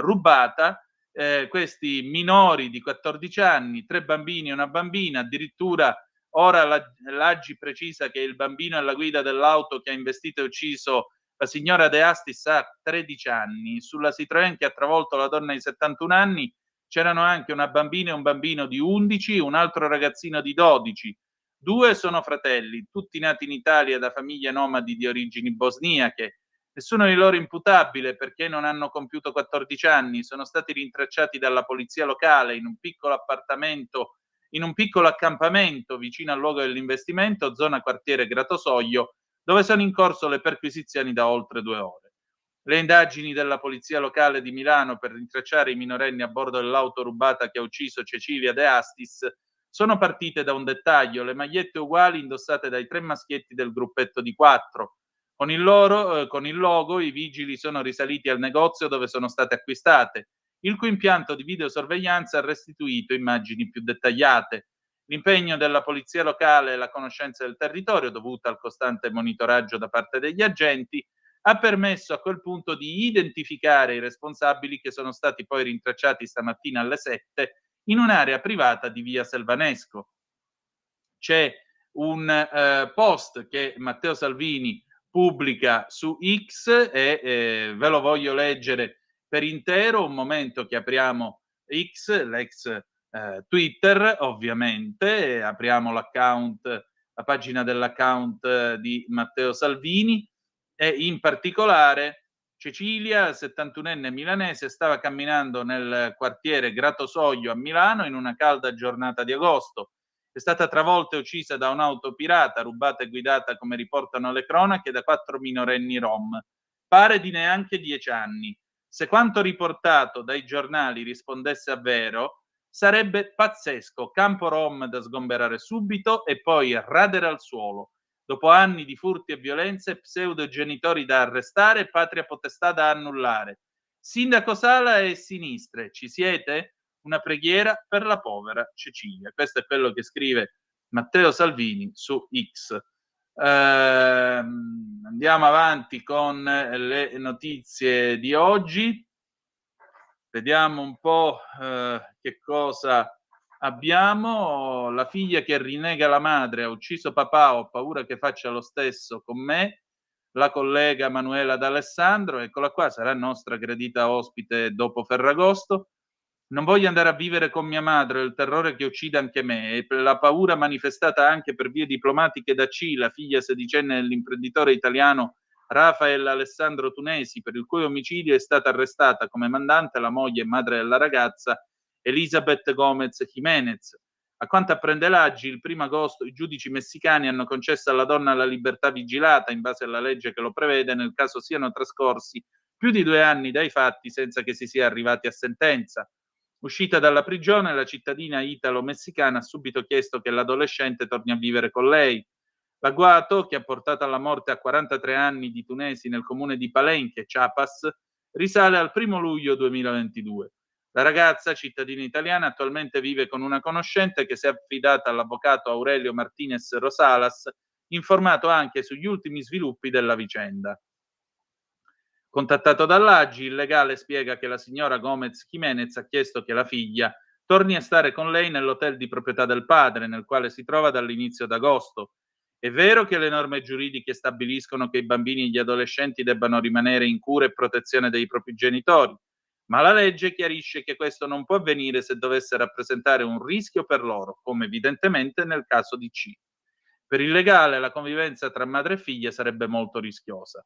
rubata. Questi minori di 14 anni, 3 bambini e una bambina, addirittura ora l'Aggi precisa che il bambino alla guida dell'auto che ha investito e ucciso la signora De Astis ha 13 anni. Sulla Citroën che ha travolto la donna di 71 anni c'erano anche una bambina e un bambino di 11, un altro ragazzino di 12. 2 sono fratelli, tutti nati in Italia da famiglie nomadi di origini bosniache. Nessuno di loro imputabile perché non hanno compiuto 14 anni, sono stati rintracciati dalla polizia locale in un piccolo appartamento, in un piccolo accampamento vicino al luogo dell'investimento, zona quartiere Gratosoglio, dove sono in corso le perquisizioni da oltre 2 ore. Le indagini della polizia locale di Milano per rintracciare i minorenni a bordo dell'auto rubata che ha ucciso Cecilia De Astis sono partite da un dettaglio: le magliette uguali indossate dai 3 maschietti del gruppetto di 4. Con il logo i vigili sono risaliti al negozio dove sono state acquistate, il cui impianto di videosorveglianza ha restituito immagini più dettagliate. L'impegno della polizia locale e la conoscenza del territorio, dovuta al costante monitoraggio da parte degli agenti, ha permesso a quel punto di identificare i responsabili che sono stati poi rintracciati stamattina alle 7 in un'area privata di via Selvanesco. C'è un post che Matteo Salvini pubblica su X e ve lo voglio leggere per intero, un momento che apriamo X, l'ex Twitter ovviamente, apriamo l'account, la pagina dell'account di Matteo Salvini e in particolare Cecilia, 71enne milanese, stava camminando nel quartiere Gratosoglio a Milano in una calda giornata di agosto. È stata travolta e uccisa da un'auto pirata, rubata e guidata, come riportano le cronache, da 4 minorenni rom. Pare di neanche 10 anni. Se quanto riportato dai giornali rispondesse a vero, sarebbe pazzesco. Campo rom da sgomberare subito e poi radere al suolo. Dopo anni di furti e violenze, pseudogenitori da arrestare, patria potestà da annullare. Sindaco Sala e sinistre, ci siete? Una preghiera per la povera Cecilia. Questo è quello che scrive Matteo Salvini su X. Andiamo avanti con le notizie di oggi. Vediamo un po' che cosa abbiamo. La figlia che rinnega la madre: ha ucciso papà, ho paura che faccia lo stesso con me. La collega Manuela D'Alessandro, eccola qua, sarà nostra gradita ospite dopo Ferragosto. Non voglio andare a vivere con mia madre, ho il terrore che uccida anche me, e la paura manifestata anche per vie diplomatiche da C, la figlia sedicenne dell'imprenditore italiano Rafael Alessandro Tunesi, per il cui omicidio è stata arrestata come mandante la moglie e madre della ragazza Elizabeth Gomez Jimenez. A quanto apprende l'Aggi, il 1 agosto i giudici messicani hanno concesso alla donna la libertà vigilata in base alla legge che lo prevede nel caso siano trascorsi più di 2 anni dai fatti senza che si sia arrivati a sentenza. Uscita dalla prigione, la cittadina italo-messicana ha subito chiesto che l'adolescente torni a vivere con lei. L'agguato, che ha portato alla morte a 43 anni di Tunesi nel comune di Palenque, Chiapas, risale al 1 luglio 2022. La ragazza, cittadina italiana, attualmente vive con una conoscente che si è affidata all'avvocato Aurelio Martinez Rosalas, informato anche sugli ultimi sviluppi della vicenda. Contattato dall'Aggi, il legale spiega che la signora Gomez Jimenez ha chiesto che la figlia torni a stare con lei nell'hotel di proprietà del padre, nel quale si trova dall'inizio d'agosto. È vero che le norme giuridiche stabiliscono che i bambini e gli adolescenti debbano rimanere in cura e protezione dei propri genitori, ma la legge chiarisce che questo non può avvenire se dovesse rappresentare un rischio per loro, come evidentemente nel caso di C. Per il legale la convivenza tra madre e figlia sarebbe molto rischiosa.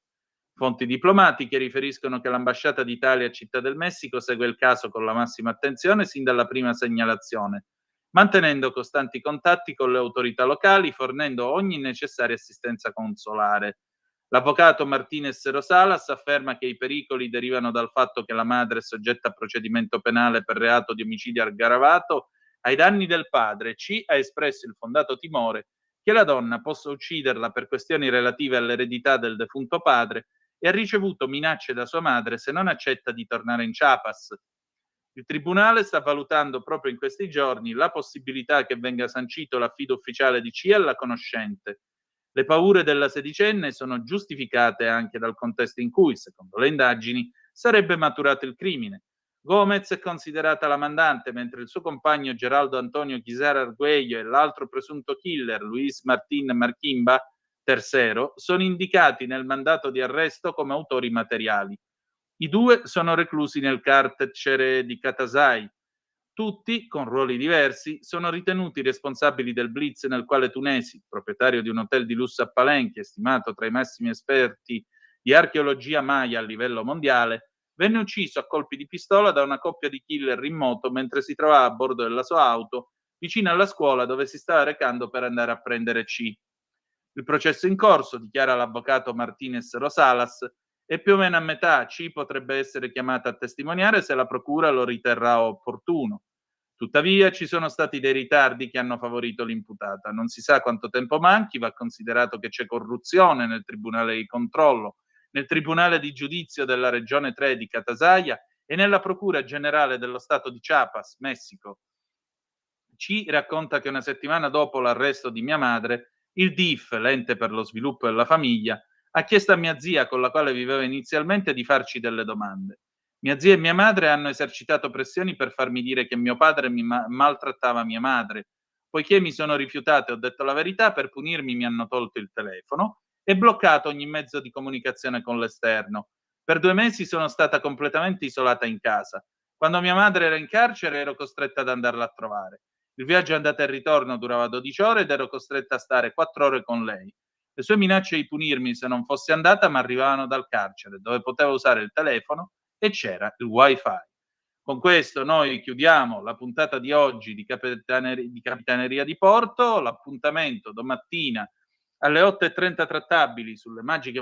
Fonti diplomatiche riferiscono che l'ambasciata d'Italia a Città del Messico segue il caso con la massima attenzione sin dalla prima segnalazione, mantenendo costanti contatti con le autorità locali, fornendo ogni necessaria assistenza consolare. L'avvocato Martinez Rosalas afferma che i pericoli derivano dal fatto che la madre è soggetta a procedimento penale per reato di omicidio aggravato ai danni del padre. C ha espresso il fondato timore che la donna possa ucciderla per questioni relative all'eredità del defunto padre e ha ricevuto minacce da sua madre se non accetta di tornare in Chiapas. Il tribunale sta valutando proprio in questi giorni la possibilità che venga sancito l'affido ufficiale di C alla conoscente. Le paure della sedicenne sono giustificate anche dal contesto in cui, secondo le indagini, sarebbe maturato il crimine. Gomez è considerata la mandante, mentre il suo compagno Geraldo Antonio Quisera Arguello e l'altro presunto killer, Luis Martín Marquimba, Tercero, sono indicati nel mandato di arresto come autori materiali. I due sono reclusi nel carcere di Catasai. Tutti, con ruoli diversi, sono ritenuti responsabili del blitz nel quale Tunesi, proprietario di un hotel di lusso a Palenque, stimato tra i massimi esperti di archeologia maya a livello mondiale, venne ucciso a colpi di pistola da una coppia di killer in moto mentre si trovava a bordo della sua auto vicino alla scuola dove si stava recando per andare a prendere C. Il processo in corso, dichiara l'avvocato Martinez Rosalas, è più o meno a metà. C potrebbe essere chiamata a testimoniare se la procura lo riterrà opportuno. Tuttavia ci sono stati dei ritardi che hanno favorito l'imputata. Non si sa quanto tempo manchi, va considerato che c'è corruzione nel tribunale di controllo, nel tribunale di giudizio della regione 3 di Catasaya e nella procura generale dello stato di Chiapas, Messico. C racconta che una settimana dopo l'arresto di mia madre, il DIF, l'ente per lo sviluppo della famiglia, ha chiesto a mia zia, con la quale viveva inizialmente, di farci delle domande. Mia zia e mia madre hanno esercitato pressioni per farmi dire che mio padre maltrattava mia madre. Poiché mi sono rifiutato e ho detto la verità, per punirmi mi hanno tolto il telefono e bloccato ogni mezzo di comunicazione con l'esterno. Per 2 mesi sono stata completamente isolata in casa. Quando mia madre era in carcere ero costretta ad andarla a trovare. Il viaggio andata e ritorno durava 12 ore ed ero costretta a stare 4 ore con lei. Le sue minacce di punirmi se non fossi andata mi arrivavano dal carcere, dove potevo usare il telefono e c'era il wifi. Con questo noi chiudiamo la puntata di oggi di Capitaneria di Porto. L'appuntamento domattina alle 8:30 trattabili sulle magiche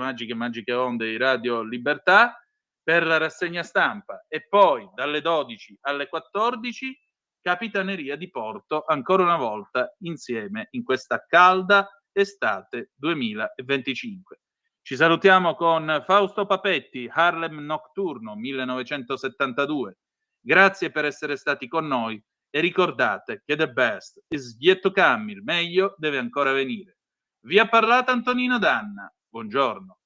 onde di Radio Libertà per la rassegna stampa e poi dalle 12 alle 14 Capitaneria di Porto ancora una volta insieme in questa calda estate 2025. Ci salutiamo con Fausto Papetti, Harlem Nocturno 1972. Grazie per essere stati con noi e ricordate che the best is yet to come, il meglio deve ancora venire. Vi ha parlato Antonino Danna. Buongiorno.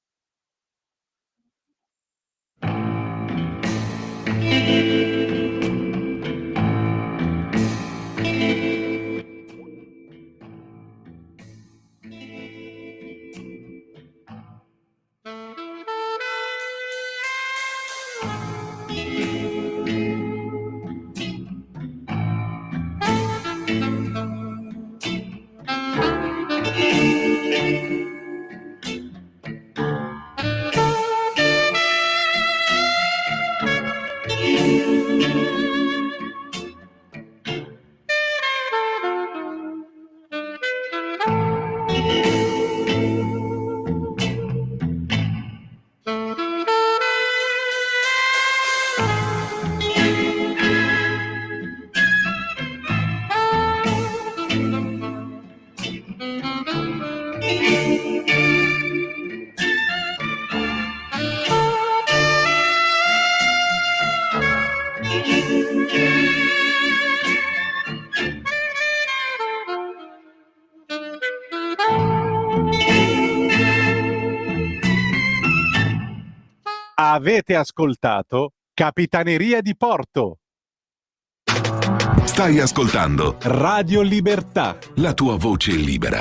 Avete ascoltato Capitaneria di Porto.
Stai ascoltando
Radio Libertà.
la tua voce libera,